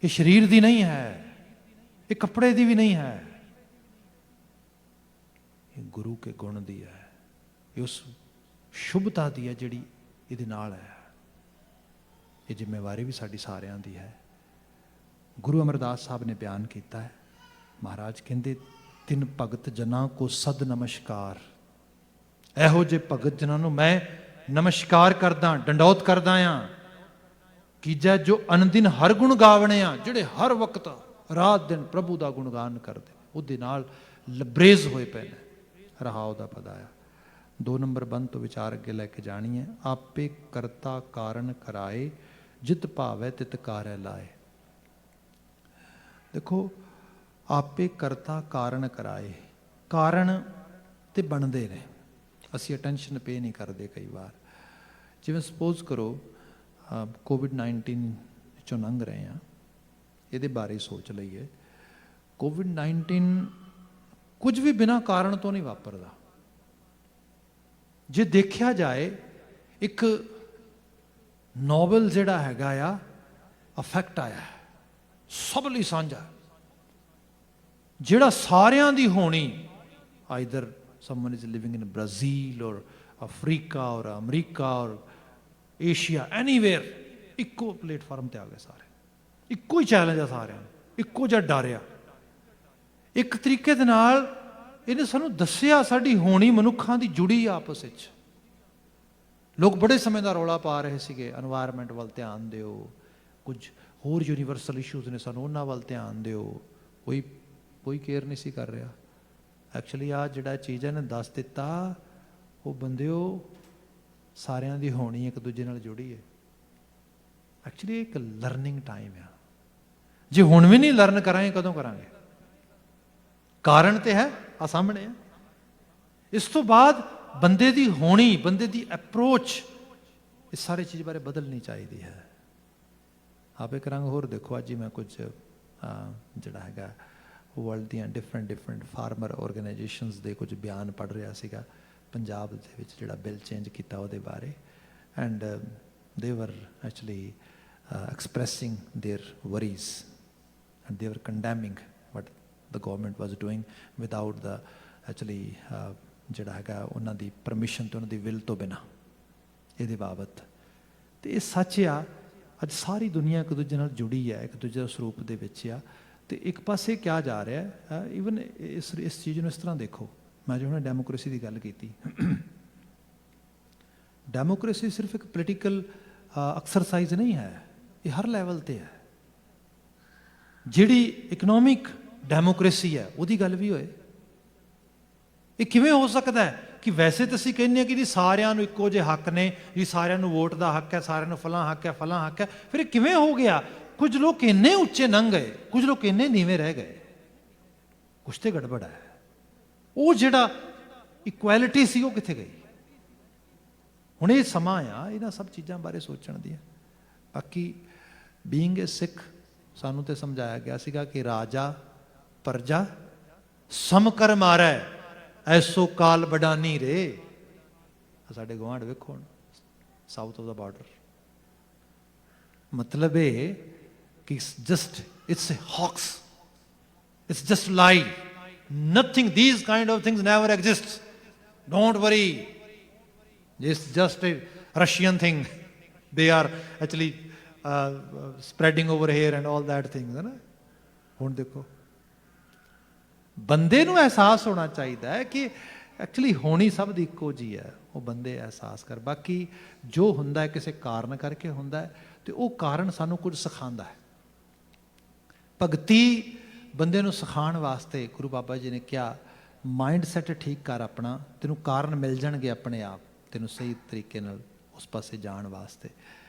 ਇਹ ਸਰੀਰ ਦੀ ਨਹੀਂ ਹੈ, ਇਹ ਕੱਪੜੇ ਦੀ ਵੀ ਨਹੀਂ ਹੈ, ਇਹ ਗੁਰੂ ਕੇ ਗੁਣ ਦੀ ਹੈ, ਇਹ ਉਸ ਸ਼ੁਭਤਾ ਦੀ ਹੈ ਜਿਹੜੀ ਇਹਦੇ ਨਾਲ ਹੈ। ਇਹ ਜ਼ਿੰਮੇਵਾਰੀ ਵੀ ਸਾਡੀ ਸਾਰਿਆਂ ਦੀ ਹੈ। ਗੁਰੂ ਅਮਰਦਾਸ ਸਾਹਿਬ ਨੇ ਬਿਆਨ ਕੀਤਾ ਹੈ, ਮਹਾਰਾਜ ਕਹਿੰਦੇ, ਤਿੰਨ ਭਗਤ ਜਨਾਂ ਕੋ ਸਦ ਨਮਸਕਾਰ। ਇਹੋ ਜਿਹੇ ਭਗਤ ਜਿਨ੍ਹਾਂ ਨੂੰ ਮੈਂ ਨਮਸਕਾਰ ਕਰਦਾ, ਡੰਡੌਤ ਕਰਦਾ ਆ। ਕੀਜੈ ਜੋ ਅਨਦਿਨ ਹਰ ਗੁਣ ਗਾਵਣੇ ਆ, ਜਿਹੜੇ ਹਰ ਵਕਤ ਰਾਤ ਦਿਨ ਪ੍ਰਭੂ ਦਾ ਗੁਣਗਾਨ ਕਰਦੇ, ਉਹਦੇ ਨਾਲ ਲਬਰੇਜ਼ ਹੋਏ ਪਏ ਨੇ। ਰਹਾਉ ਦਾ ਪਦਾ ਆ। 2 ਨੰਬਰ ਬੰਦ ਤੋਂ ਵਿਚਾਰ ਅੱਗੇ ਲੈ ਕੇ ਜਾਣੀ ਹੈ। ਆਪੇ ਕਰਤਾ ਕਾਰਨ ਕਰਾਏ, ਜਿਤ ਭਾਵੈ ਤਿਤ ਕਾਰੈ ਲਾਏ। ਦੇਖੋ, ਆਪੇ ਕਰਤਾ ਕਾਰਨ ਕਰਾਏ, ਕਾਰਨ ਤੇ ਬਣਦੇ ਨੇ, ਅਸੀਂ ਅਟੈਂਸ਼ਨ ਪੇ ਨਹੀਂ ਕਰਦੇ ਕਈ ਵਾਰ। ਜਿਵੇਂ ਸਪੋਜ਼ ਕਰੋ ਕੋਵਿਡ-19 ਵਿੱਚੋਂ ਲੰਘ ਰਹੇ ਹਾਂ, ਇਹਦੇ ਬਾਰੇ ਸੋਚ ਲਈਏ। ਕੋਵਿਡ-19 ਕੁਝ ਵੀ ਬਿਨਾਂ ਕਾਰਨ ਤੋਂ ਨਹੀਂ ਵਾਪਰਦਾ। ਜੇ ਦੇਖਿਆ ਜਾਏ, ਇੱਕ ਨੋਬਲ ਜਿਹੜਾ ਹੈਗਾ ਆ ਅਫੈਕਟ ਆਇਆ, ਸਭ ਲਈ ਸਾਂਝਾ, ਜਿਹੜਾ ਸਾਰਿਆਂ ਦੀ ਹੋਣੀ, either summon is living in Brazil ਔਰ ਅਫਰੀਕਾ ਔਰ ਅਮਰੀਕਾ ਔਰ ਏਸ਼ੀਆ, ਐਨੀਵੇਅਰ, ਇੱਕੋ ਪਲੇਟਫਾਰਮ ਤੇ ਆ ਗਏ ਸਾਰੇ। ਇੱਕੋ ਹੀ ਚੈਲੰਜ ਆ ਸਾਰਿਆਂ ਨੂੰ, ਇੱਕੋ ਜਿਹਾ ਡਰ ਆ। ਇੱਕ ਤਰੀਕੇ ਦੇ ਨਾਲ ਇਹਨੇ ਸਾਨੂੰ ਦੱਸਿਆ ਸਾਡੀ ਹੋਣੀ ਮਨੁੱਖਾਂ ਦੀ ਜੁੜੀ ਆਪਸ ਵਿੱਚ। ਲੋਕ ਬੜੇ ਸਮੇਂ ਦਾ ਰੌਲਾ ਪਾ ਰਹੇ ਸੀਗੇ, এনवायरमेंट ਵੱਲ ਧਿਆਨ ਦਿਓ, ਕੁਝ ਹੋਰ ਯੂਨੀਵਰਸਲ ਇਸ਼ੂਜ਼ ਨੇ, ਸਾਨੂੰ ਉਹਨਾਂ ਵੱਲ ਧਿਆਨ ਦਿਓ। ਕੋਈ ਕੇਅਰ ਨਹੀਂ ਸੀ ਕਰ ਰਿਹਾ। ਐਕਚੁਅਲੀ ਆਹ ਜਿਹੜਾ ਚੀਜ਼ ਇਹਨੇ ਦੱਸ ਦਿੱਤਾ, ਉਹ ਬੰਦਿਓ ਸਾਰਿਆਂ ਦੀ ਹੋਣੀ ਇੱਕ ਦੂਜੇ ਨਾਲ ਜੁੜੀ ਹੈ। ਐਕਚੁਅਲੀ ਇੱਕ ਲਰਨਿੰਗ ਟਾਈਮ ਆ। ਜੇ ਹੁਣ ਵੀ ਨਹੀਂ ਲਰਨ ਕਰਾਂਗੇ ਕਦੋਂ ਕਰਾਂਗੇ? ਕਾਰਨ ਤੇ ਹੈ ਆ ਸਾਹਮਣੇ ਆ। ਇਸ ਤੋਂ ਬਾਅਦ ਬੰਦੇ ਦੀ ਹੋਣੀ, ਬੰਦੇ ਦੀ ਅਪਰੋਚ, ਇਸ ਸਾਰੇ ਚੀਜ਼ ਬਾਰੇ ਬਦਲਣੀ ਚਾਹੀਦੀ ਹੈ। ਆਪ ਇੱਕ ਰੰਗ ਹੋਰ ਦੇਖੋ, ਅੱਜ ਹੀ ਮੈਂ ਕੁਝ ਜਿਹੜਾ ਹੈਗਾ ਵਰਲਡ ਦੀਆਂ ਡਿਫਰੈਂਟ ਫਾਰਮਰ ਆਰਗੇਨਾਈਜੇਸ਼ਨਸ ਦੇ ਕੁਝ ਬਿਆਨ ਪੜ੍ਹ ਰਿਹਾ ਸੀਗਾ, ਪੰਜਾਬ ਦੇ ਵਿੱਚ ਜਿਹੜਾ ਬਿੱਲ ਚੇਂਜ ਕੀਤਾ ਉਹਦੇ ਬਾਰੇ। And they were actually expressing their worries and they were condemning what the government was doing without the actually ਜਿਹੜਾ ਹੈਗਾ ਉਹਨਾਂ ਦੀ ਪਰਮਿਸ਼ਨ ਤੇ ਉਹਨਾਂ ਦੀ ਵਿਲ ਤੋਂ ਬਿਨਾਂ ਇਹਦੇ ਬਾਬਤ। ਤੇ ਇਹ ਸੱਚ ਆ, ਅੱਜ ਸਾਰੀ ਦੁਨੀਆ ਇੱਕ ਦੂਜੇ ਨਾਲ ਜੁੜੀ ਹੈ, ਇੱਕ ਦੂਜੇ ਦੇ ਸਰੂਪ ਦੇ ਵਿੱਚ ਆ। ਤੇ ਇੱਕ ਪਾਸੇ ਕਿਹਾ ਜਾ ਰਿਹਾ ਹੈ, ਈਵਨ ਇਸ ਚੀਜ਼ ਨੂੰ ਇਸ ਤਰ੍ਹਾਂ ਦੇਖੋ, ਮੈਂ ਜੋ ਹੁਣ ਡੈਮੋਕ੍ਰੇਸੀ ਦੀ ਗੱਲ ਕੀਤੀ, ਡੈਮੋਕ੍ਰੇਸੀ ਸਿਰਫ ਇੱਕ ਪੋਲੀਟੀਕਲ ਐਕਸਰਸਾਈਜ਼ ਨਹੀਂ ਹੈ, ਇਹ ਹਰ ਲੈਵਲ ਤੇ ਹੈ। ਜਿਹੜੀ ਇਕਨੋਮਿਕ ਡੈਮੋਕ੍ਰੇਸੀ ਹੈ ਉਹਦੀ ਗੱਲ ਵੀ ਹੋਏ। ਇਹ ਕਿਵੇਂ ਹੋ ਸਕਦਾ ਹੈ ਕਿ ਵੈਸੇ ਤਾਂ ਅਸੀਂ ਕਹਿੰਦੇ ਹਾਂ ਕਿ ਜੀ ਸਾਰਿਆਂ ਨੂੰ ਇੱਕੋ ਜਿਹੇ ਹੱਕ ਨੇ, ਜੀ ਸਾਰਿਆਂ ਨੂੰ ਵੋਟ ਦਾ ਹੱਕ ਹੈ, ਸਾਰਿਆਂ ਨੂੰ ਫਲਾਂ ਹੱਕ ਹੈ, ਫਲਾਂ ਹੱਕ ਹੈ। ਫਿਰ ਇਹ ਕਿਵੇਂ ਹੋ ਗਿਆ? ਕੁਝ ਲੋਕ ਇੰਨੇ ਉੱਚੇ ਲੰਘ ਗਏ, ਕੁਝ ਲੋਕ ਇੰਨੇ ਨੀਵੇਂ ਰਹਿ ਗਏ। ਕੁਛ ਤੇ ਗੜਬੜ ਹੈ। ਉਹ ਜਿਹੜਾ ਇਕੁਐਲਿਟੀ ਸੀ ਉਹ ਕਿੱਥੇ ਗਈ? ਹੁਣ ਇਹ ਸਮਾਂ ਆ ਇਹਨਾਂ ਸਭ ਚੀਜ਼ਾਂ ਬਾਰੇ ਸੋਚਣ ਦੀਆਂ। ਬਾਕੀ ਬੀਇੰਗ ਏ ਸਿੱਖ ਸਾਨੂੰ ਤੇ ਸਮਝਾਇਆ ਗਿਆ ਸੀਗਾ ਕਿ ਰਾਜਾ ਪ੍ਰਜਾ ਸਮਕਰ ਮਾਰੈ, ਐਸੋ ਕਾਲ ਬਡਾਨੀ ਰੇ। ਸਾਡੇ ਗੁਆਂਢ ਵੇਖੋ ਹੁਣ, ਸਾਊਥ ਆਫ ਦਾ ਬਾਰਡਰ, ਮਤਲਬ ਇਹ ਕਿ ਜਸਟ ਇਟਸ ਹੌਕਸ, ਇਟਸ ਜਸਟ ਲਾਈ, nothing, these kind of things never exist, don't worry, it's just a Russian thing they are actually spreading over here and all that things ਹੈ ਨਾ। ਹੁਣ ਦੇਖੋ, ਬੰਦੇ ਨੂੰ ਅਹਿਸਾਸ ਹੋਣਾ ਚਾਹੀਦਾ ਹੈ ਕਿ ਐਕਚੁਅਲੀ ਹੋਣੀ ਸਭ ਦੀ ਇੱਕੋ ਜਿਹੀ ਹੈ। ਉਹ ਬੰਦੇ ਅਹਿਸਾਸ ਕਰ, ਬਾਕੀ ਜੋ ਹੁੰਦਾ ਹੈ ਕਿਸੇ ਕਾਰਨ ਕਰਕੇ ਹੁੰਦਾ ਹੈ, ਤੇ ਉਹ ਕਾਰਨ ਸਾਨੂੰ ਕੁਝ ਸਿਖਾਉਂਦਾ ਹੈ। ਭਗਤੀ ਬੰਦੇ ਨੂੰ ਸਿਖਾਉਣ ਵਾਸਤੇ ਗੁਰੂ ਬਾਬਾ ਜੀ ਨੇ ਕਿਹਾ, ਮਾਈਂਡ ਸੈਟ ਠੀਕ ਕਰ ਆਪਣਾ, ਤੈਨੂੰ ਕਾਰਨ ਮਿਲ ਜਾਣਗੇ ਆਪਣੇ ਆਪ ਤੈਨੂੰ ਸਹੀ ਤਰੀਕੇ ਨਾਲ ਉਸ ਪਾਸੇ ਜਾਣ ਵਾਸਤੇ।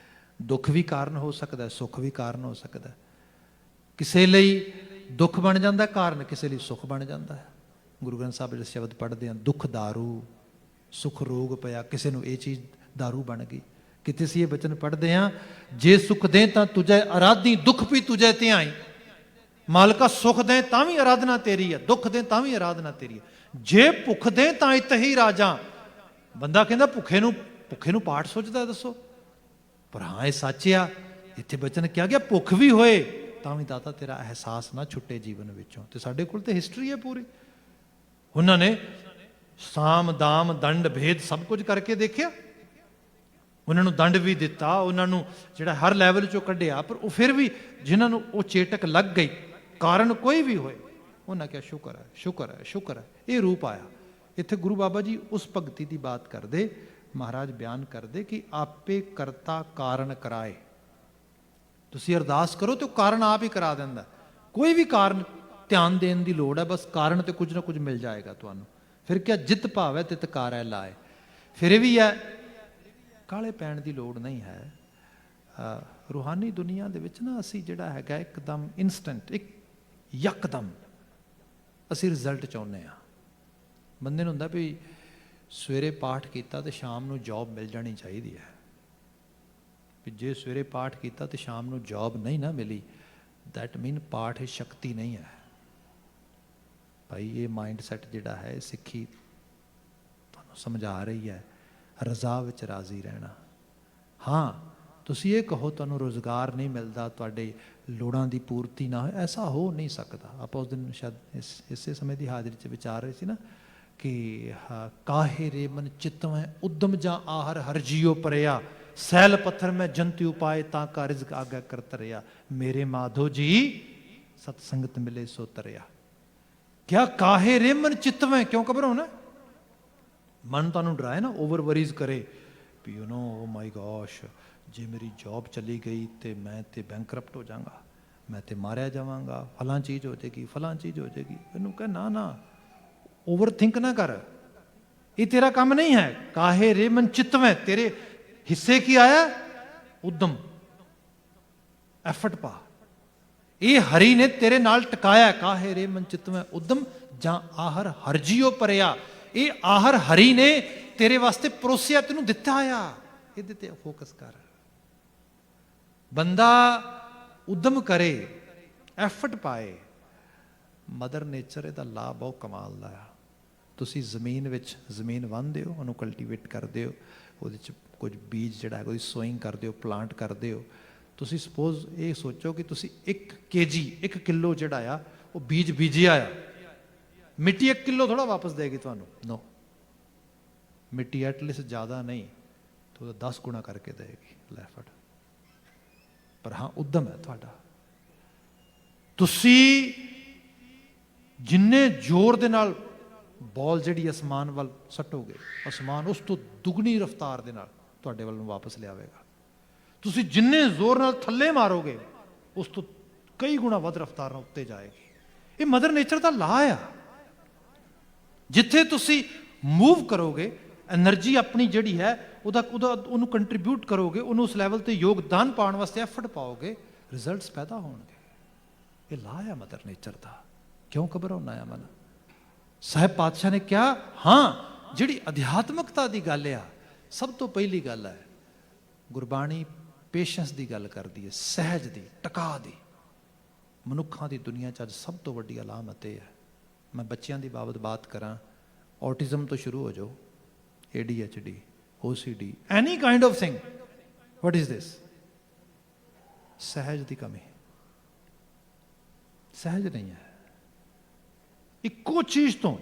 ਦੁੱਖ ਵੀ ਕਾਰਨ ਹੋ ਸਕਦਾ, ਸੁੱਖ ਵੀ ਕਾਰਨ ਹੋ ਸਕਦਾ। ਕਿਸੇ ਲਈ ਦੁੱਖ ਬਣ ਜਾਂਦਾ ਕਾਰਨ, ਕਿਸੇ ਲਈ ਸੁੱਖ ਬਣ ਜਾਂਦਾ ਹੈ। ਗੁਰੂ ਗ੍ਰੰਥ ਸਾਹਿਬ ਜਿਹੜੇ ਸ਼ਬਦ ਪੜ੍ਹਦੇ ਹਾਂ, ਦੁੱਖ ਦਾਰੂ ਸੁੱਖ ਰੋਗ ਪਿਆ, ਕਿਸੇ ਨੂੰ ਇਹ ਚੀਜ਼ ਦਾਰੂ ਬਣ ਗਈ। ਕਿਤੇ ਅਸੀਂ ਇਹ ਬਚਨ ਪੜ੍ਹਦੇ ਹਾਂ, ਜੇ ਸੁੱਖ ਦੇ ਤਾਂ ਤੁਝੇ ਅਰਾਧੀ, ਦੁੱਖ ਵੀ ਤੁਝੇ ਧਿਆਈ। ਮਾਲਕਾ ਸੁੱਖ ਦੇ ਤਾਂ ਵੀ ਆਰਾਧਨਾ ਤੇਰੀ ਹੈ, ਦੁੱਖ ਦੇ ਤਾਂ ਵੀ ਆਰਾਧਨਾ ਤੇਰੀ ਹੈ। ਜੇ ਭੁੱਖ ਦੇ ਤਾਂ ਇਤ ਹੀ ਰਾਜਾ। ਬੰਦਾ ਕਹਿੰਦਾ ਭੁੱਖੇ ਨੂੰ ਪਾਠ ਸੋਚਦਾ, ਦੱਸੋ। ਪਰ ਹਾਂ ਇਹ ਸੱਚ ਆ, ਇੱਥੇ ਬਚਨ ਕਿਹਾ ਗਿਆ ਭੁੱਖ ਵੀ ਹੋਏ ਤਾਂ ਵੀ ਦਾਤਾ ਤੇਰਾ ਅਹਿਸਾਸ ਨਾ ਛੁੱਟੇ ਜੀਵਨ ਵਿੱਚੋਂ। ਤੇ ਸਾਡੇ ਕੋਲ ਤੇ ਹਿਸਟਰੀ ਹੈ ਪੂਰੀ। ਉਹਨਾਂ ਨੇ ਸਾਮ ਦਾਮ ਦੰਡ ਭੇਦ ਸਭ ਕੁਝ ਕਰਕੇ ਦੇਖਿਆ। ਉਹਨਾਂ ਨੂੰ ਦੰਡ ਵੀ ਦਿੱਤਾ, ਉਹਨਾਂ ਨੂੰ ਜਿਹੜਾ ਹਰ ਲੈਵਲ 'ਚੋਂ ਕੱਢਿਆ, ਪਰ ਉਹ ਫਿਰ ਵੀ ਜਿਨ੍ਹਾਂ ਨੂੰ ਉਹ ਚੇਟਕ ਲੱਗ ਗਈ, ਕਾਰਨ ਕੋਈ ਵੀ ਹੋਏ, ਉਹਨਾਂ ਕਿਹਾ ਸ਼ੁਕਰ ਹੈ, ਸ਼ੁਕਰ ਹੈ, ਸ਼ੁਕਰ ਹੈ। ਇਹ ਰੂਪ ਆਇਆ ਇੱਥੇ। ਗੁਰੂ ਬਾਬਾ ਜੀ ਉਸ ਭਗਤੀ ਦੀ ਬਾਤ ਕਰਦੇ, ਮਹਾਰਾਜ ਬਿਆਨ ਕਰਦੇ ਕਿ ਆਪੇ ਕਰਤਾ ਕਾਰਨ ਕਰਾਏ। ਤੁਸੀਂ ਅਰਦਾਸ ਕਰੋ ਤੇ ਉਹ ਕਾਰਨ ਆਪ ਹੀ ਕਰਾ ਦਿੰਦਾ। ਕੋਈ ਵੀ ਕਾਰਨ ਧਿਆਨ ਦੇਣ ਦੀ ਲੋੜ ਹੈ, ਬਸ ਕਾਰਨ ਤੇ ਕੁਝ ਨਾ ਕੁਝ ਮਿਲ ਜਾਏਗਾ ਤੁਹਾਨੂੰ। ਫਿਰ ਕਿਆ ਜਿਤ ਭਾਵੈ ਤਿਤ ਕਾਰੈ ਲਾਏ। ਫਿਰ ਇਹ ਵੀ ਹੈ, ਕਾਲੇ ਪੈਣ ਦੀ ਲੋੜ ਨਹੀਂ ਹੈ। ਰੂਹਾਨੀ ਦੁਨੀਆ ਦੇ ਵਿੱਚ ਨਾ ਅਸੀਂ ਜਿਹੜਾ ਹੈਗਾ ਇੱਕਦਮ ਇਨਸਟੈਂਟ, ਇੱਕ ਯਕਦਮ ਅਸੀਂ ਰਿਜ਼ਲਟ ਚਾਹੁੰਦੇ ਹਾਂ। ਬੰਦੇ ਨੂੰ ਹੁੰਦਾ ਵੀ ਸਵੇਰੇ ਪਾਠ ਕੀਤਾ ਤੇ ਸ਼ਾਮ ਨੂੰ ਜੌਬ ਮਿਲ ਜਾਣੀ ਚਾਹੀਦੀ ਹੈ। ਵੀ ਜੇ ਸਵੇਰੇ ਪਾਠ ਕੀਤਾ ਤੇ ਸ਼ਾਮ ਨੂੰ ਜੌਬ ਨਹੀਂ ਨਾ ਮਿਲੀ, ਦੈਟ ਮੀਨ ਪਾਠ ਸ਼ਕਤੀ ਨਹੀਂ ਹੈ। ਭਾਈ ਇਹ ਮਾਈਂਡ ਸੈਟ ਜਿਹੜਾ ਹੈ, ਸਿੱਖੀ ਤੁਹਾਨੂੰ ਸਮਝਾ ਰਹੀ ਹੈ ਰਜ਼ਾ ਵਿੱਚ ਰਾਜ਼ੀ ਰਹਿਣਾ। ਹਾਂ, ਤੁਸੀਂ ਇਹ ਕਹੋ ਤੁਹਾਨੂੰ ਰੁਜ਼ਗਾਰ ਨਹੀਂ ਮਿਲਦਾ, ਤੁਹਾਡੇ ਲੋੜਾਂ ਦੀ ਪੂਰਤੀ ਨਾ ਹੋਏ, ਐਸਾ ਹੋ ਨਹੀਂ ਸਕਦਾ। ਆਪਾਂ ਉਸ ਦਿਨ ਸ਼ਾਇਦ ਇਸੇ ਸਮੇਂ ਦੀ ਹਾਜ਼ਰੀ 'ਚ ਵਿਚਾਰ ਰਹੇ ਸੀ ਨਾ ਕਿ ਕਾਹੇ ਰੇ ਮਨ ਚਿਤਵੈ ਉਦਮ ਜਾਂ ਆਹਰ ਹਰ ਜੀਓ ਪਰਿਆ, सैल पत्थर में जंतु उपाय ताका रिज्क आगे कर तरिया, मेरे माधो जी सत्संगत मिले सो तरिया। क्या काहे रे मन चितवें, क्यों घबराना? मन तुहानू डराए ना, ओवर वरीज करे भी you know oh my gosh, जे मेरी जॉब चली गई तो मैं तो बैंकरप्ट हो जाऊंगा, मैं तो मारिया जावांगा, फलां चीज़ हो जाएगी, फलां चीज़ हो जाएगी। मैनू कह ना ना, ओवर थिंक ना कर, ये तेरा काम नहीं है। काहे रे मन चितवें, तेरे हिस्से की आया उद्यम, एफर्ट पा। ये हरि ने तेरे नाल टकाया, काहे रे मन चितवें उद्यम जां आहर हरजियो परिया। ये आहर हरि ने तेरे वास्ते परोसिया, तेनू दिता आया, ये ते फोकस कर। बंदा उद्यम करे, एफर्ट पाए, मदर नेचर ਇਹਦਾ ਲਾਭ ਬਹੁਤ ਕਮਾਲ ਦਾ ਆ। ਤੁਸੀਂ ਜ਼ਮੀਨ ਵਾਹੁੰਦੇ ਹੋ, ਉਹਨੂੰ ਕਲਟੀਵੇਟ ਕਰਦੇ ਹੋ, ਉਹਦੇ 'ਚ ਕੁਝ ਬੀਜ ਜਿਹੜਾ ਹੈ ਉਹਦੀ ਸੋਇੰਗ ਕਰਦੇ ਹੋ, ਪਲਾਂਟ ਕਰਦੇ ਹੋ। ਤੁਸੀਂ ਸਪੋਜ਼ ਇਹ ਸੋਚੋ ਕਿ ਤੁਸੀਂ 1 kg 1 ਕਿਲੋ ਜਿਹੜਾ ਆ ਉਹ ਬੀਜ ਬੀਜਿਆ ਆ, ਮਿੱਟੀ 1 ਕਿਲੋ ਥੋੜਾ ਵਾਪਸ ਦੇਗੀ ਤੁਹਾਨੂੰ, ਨੋ, ਮਿੱਟੀ ਐਟਲੀਸਟ ਜ਼ਿਆਦਾ ਨਹੀਂ ਤਾਂ ਉਹਦਾ 10 ਗੁਣਾ ਕਰਕੇ ਦੇਗੀ ਲੈ ਫੜ। ਪਰ ਹਾਂ ਉਦਮ ਹੈ ਤੁਹਾਡਾ, ਤੁਸੀਂ ਜਿੰਨੇ ਜ਼ੋਰ ਦੇ ਨਾਲ ਬੋਲ ਜਿਹੜੀ ਅਸਮਾਨ ਵੱਲ ਸੱਟੋਗੇ, ਅਸਮਾਨ ਉਸ ਤੋਂ ਦੁੱਗਣੀ ਰਫ਼ਤਾਰ ਦੇ ਨਾਲ ਤੁਹਾਡੇ ਵੱਲ ਨੂੰ ਵਾਪਸ ਲਿਆਵੇਗਾ। ਤੁਸੀਂ ਜਿੰਨੇ ਜ਼ੋਰ ਨਾਲ ਥੱਲੇ ਮਾਰੋਗੇ, ਉਸ ਤੋਂ ਕਈ ਗੁਣਾ ਵੱਧ ਰਫ਼ਤਾਰ ਨਾਲ ਉੱਤੇ ਜਾਏਗੀ। ਇਹ ਮਦਰ ਨੇਚਰ ਦਾ ਲਾਅ ਆ। ਜਿੱਥੇ ਤੁਸੀਂ ਮੂਵ ਕਰੋਗੇ, એનર્ਜੀ ਆਪਣੀ ਜਿਹੜੀ ਹੈ ਉਹਨੂੰ ਕੰਟਰੀਬਿਊਟ ਕਰੋਗੇ, ਉਹਨੂੰ ਉਸ ਲੈਵਲ ਤੇ ਯੋਗਦਾਨ ਪਾਉਣ ਵਾਸਤੇ ਐਫਰਟ ਪਾਓਗੇ, ਰਿਜ਼ਲਟਸ ਪੈਦਾ ਹੋਣਗੇ। ਇਹ ਲਾਅ ਆ ਮਦਰ ਨੇਚਰ ਦਾ। ਕਿਉਂ ਘਬਰਾਉਣਾ ਆ ਮਨ? ਸਾਹਿਬ ਪਾਤਸ਼ਾਹ ਨੇ ਕਿਹਾ, ਹਾਂ ਜਿਹੜੀ ਅਧਿਆਤਮਕਤਾ ਦੀ ਗੱਲ ਆ, ਸਭ ਤੋਂ ਪਹਿਲੀ ਗੱਲ ਹੈ ਗੁਰਬਾਣੀ ਪੇਸ਼ੈਂਸ ਦੀ ਗੱਲ ਕਰਦੀ ਹੈ, ਸਹਿਜ ਦੀ, ਟਕਾ ਦੀ। ਮਨੁੱਖਾਂ ਦੀ ਦੁਨੀਆ 'ਚ ਅੱਜ ਸਭ ਤੋਂ ਵੱਡੀ ਅਲਾਮਤ ਇਹ ਹੈ। ਮੈਂ ਬੱਚਿਆਂ ਦੀ ਬਾਬਤ ਬਾਤ ਕਰਾਂ, ਔਟਿਜ਼ਮ ਤੋਂ ਸ਼ੁਰੂ ਹੋ ਜਾਓ, ADHD, OCD, any kind of thing. What is this? ਸਹਿਜ ਦੀ ਕਮੀ, ਸਹਿਜ ਨਹੀਂ ਹੈ। ਇੱਕੋ ਚੀਜ਼ ਤੋਂ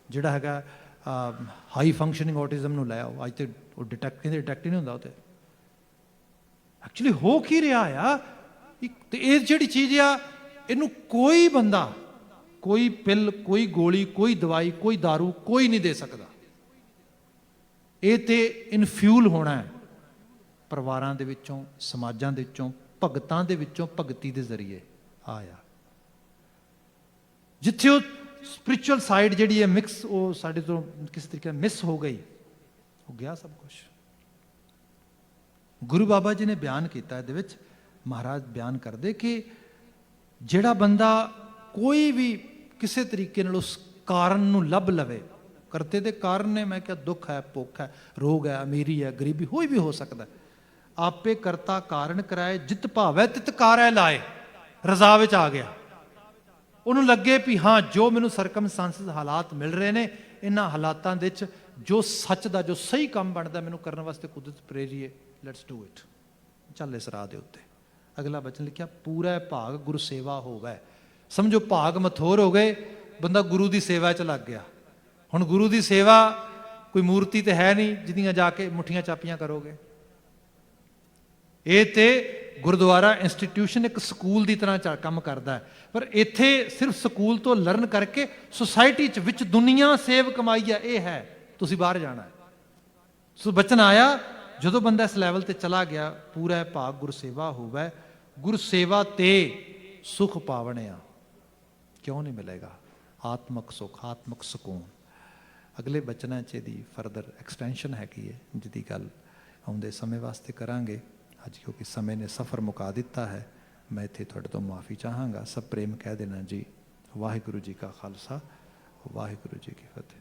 ਜਿਹੜਾ ਹੈਗਾ ਹਾਈ ਫੰਕਸ਼ਨਿੰਗ ਔਟਿਜ਼ਮ ਨੂੰ ਲੈ ਆਓ, ਅੱਜ ਤੇ ਉਹ ਡਿਟੈਕਟ ਹੀ ਨਹੀਂ ਹੁੰਦਾ। ਉਹ ਤੇ ਐਕਚੁਅਲੀ ਹੋ ਕੀ ਰਿਹਾ ਆ? ਤੇ ਇਹ ਜਿਹੜੀ ਚੀਜ਼ ਆ, ਇਹਨੂੰ ਕੋਈ ਬੰਦਾ, ਕੋਈ ਪਿੱਲ, ਕੋਈ ਗੋਲੀ, ਕੋਈ ਦਵਾਈ, ਕੋਈ ਦਾਰੂ, ਕੋਈ ਨਹੀਂ ਦੇ ਸਕਦਾ। ਇਹ ਤੇ ਇਨਫਿਊਲ ਹੋਣਾ ਹੈ ਪਰਿਵਾਰਾਂ ਦੇ ਵਿੱਚੋਂ, ਸਮਾਜਾਂ ਦੇ ਵਿੱਚੋਂ, ਭਗਤਾਂ ਦੇ ਵਿੱਚੋਂ, ਭਗਤੀ ਦੇ ਜ਼ਰੀਏ ਆਇਆ। ਜਿੱਥੇ ਉਹ ਸਪਿਰਿਚੁਅਲ ਸਾਈਡ ਜਿਹੜੀ ਹੈ ਮਿਕਸ, ਉਹ ਸਾਡੇ ਤੋਂ ਕਿਸੇ ਤਰੀਕੇ ਨਾਲ ਮਿਸ ਹੋ ਗਈ, ਹੋ ਗਿਆ ਸਭ ਕੁਝ। ਗੁਰੂ ਬਾਬਾ ਜੀ ਨੇ ਬਿਆਨ ਕੀਤਾ ਇਹਦੇ ਵਿੱਚ, ਮਹਾਰਾਜ ਬਿਆਨ ਕਰਦੇ ਕਿ ਜਿਹੜਾ ਬੰਦਾ ਕੋਈ ਵੀ ਕਿਸੇ ਤਰੀਕੇ ਨਾਲ ਉਸ ਕਾਰਨ ਨੂੰ ਲੱਭ ਲਵੇ, ਕਰਤੇ ਦੇ ਕਾਰਨ ਨੇ, ਮੈਂ ਕਿਹਾ ਦੁੱਖ ਹੈ, ਭੁੱਖ ਹੈ, ਰੋਗ ਹੈ, ਅਮੀਰੀ ਹੈ, ਗਰੀਬੀ, ਹੋਈ ਵੀ ਹੋ ਸਕਦਾ। ਆਪੇ ਕਰਤਾ ਕਾਰਨ ਕਰਾਏ, ਜਿਤ ਭਾਵੈ ਤਿਤ ਕਾਰੈ ਲਾਏ। ਰਜ਼ਾ ਵਿੱਚ ਆ ਗਿਆ, ਉਹਨੂੰ ਲੱਗੇ ਵੀ ਹਾਂ ਜੋ ਮੈਨੂੰ ਸਰਕਮਸਟੈਂਸਸ ਹਾਲਾਤ ਮਿਲ ਰਹੇ ਨੇ, ਇਹਨਾਂ ਹਾਲਾਤਾਂ ਦੇ ਵਿੱਚ ਜੋ ਸੱਚ ਦਾ, ਜੋ ਸਹੀ ਕੰਮ ਬਣਦਾ ਮੈਨੂੰ ਕਰਨ ਵਾਸਤੇ ਕੁਦਰਤ ਪ੍ਰੇਰੀਏ, ਲੈਟਸ ਡੂ ਇਟ। ਚੱਲ ਇਸ ਰਾਹ ਦੇ ਉੱਤੇ। ਅਗਲਾ ਬਚਨ ਲਿਖਿਆ, ਪੂਰਾ ਭਾਗ ਗੁਰੂ ਸੇਵਾ ਹੋਵੇ। ਸਮਝੋ ਭਾਗ ਮਥੋਰ ਹੋ ਗਏ, ਬੰਦਾ ਗੁਰੂ ਦੀ ਸੇਵਾ 'ਚ ਲੱਗ ਗਿਆ। ਹੁਣ ਗੁਰੂ ਦੀ ਸੇਵਾ ਕੋਈ ਮੂਰਤੀ ਤੇ ਹੈ ਨਹੀਂ ਜਿਹਦੀਆਂ ਜਾ ਕੇ ਮੁੱਠੀਆਂ ਚਾਪੀਆਂ ਕਰੋਗੇ। ਇਹ ਤੇ ਗੁਰਦੁਆਰਾ ਇੰਸਟੀਟਿਊਸ਼ਨ ਇੱਕ ਸਕੂਲ ਦੀ ਤਰ੍ਹਾਂ ਕੰਮ ਕਰਦਾ ਹੈ, ਪਰ ਇੱਥੇ ਸਿਰਫ ਸਕੂਲ ਤੋਂ ਲਰਨ ਕਰਕੇ ਸੁਸਾਇਟੀ 'ਚ ਵਿੱਚ ਦੁਨੀਆ ਸੇਵ ਕਮਾਈ ਹੈ। ਇਹ ਹੈ, ਤੁਸੀਂ ਬਾਹਰ ਜਾਣਾ ਹੈ। ਸੋ ਬਚਨ ਆਇਆ, ਜਦੋਂ ਬੰਦਾ ਇਸ ਲੈਵਲ ਤੇ ਚਲਾ ਗਿਆ, ਪੂਰਾ ਭਾਗ ਗੁਰ ਸੇਵਾ ਹੋਵੇ। ਗੁਰ ਸੇਵਾ ਤੇ ਸੁਖ ਪਾਵਣਿਆ, ਕਿਉਂ ਨਹੀਂ ਮਿਲੇਗਾ? ਆਤਮਕ ਸੁਖ, ਆਤਮਕ ਸਕੂਨ। ਅਗਲੇ ਬਚਨਾਂ 'ਚ ਇਹਦੀ ਫਰਦਰ ਐਕਸਟੈਂਸ਼ਨ ਹੈਗੀ ਹੈ, ਜਿਹਦੀ ਗੱਲ ਆਉਂਦੇ ਸਮੇਂ ਵਾਸਤੇ ਕਰਾਂਗੇ। ਅੱਜ ਕਿਉਂਕਿ ਸਮੇਂ ਨੇ ਸਫ਼ਰ ਮੁਕਾ ਦਿੱਤਾ ਹੈ, ਮੈਂ ਇੱਥੇ ਤੁਹਾਡੇ ਤੋਂ ਮੁਆਫੀ ਚਾਹਾਂਗਾ। ਸਭ ਪ੍ਰੇਮ ਕਹਿ ਦੇਣਾ ਜੀ। ਵਾਹਿਗੁਰੂ ਜੀ ਕਾ ਖਾਲਸਾ, ਵਾਹਿਗੁਰੂ ਜੀ ਕੀ ਫਤਿਹ।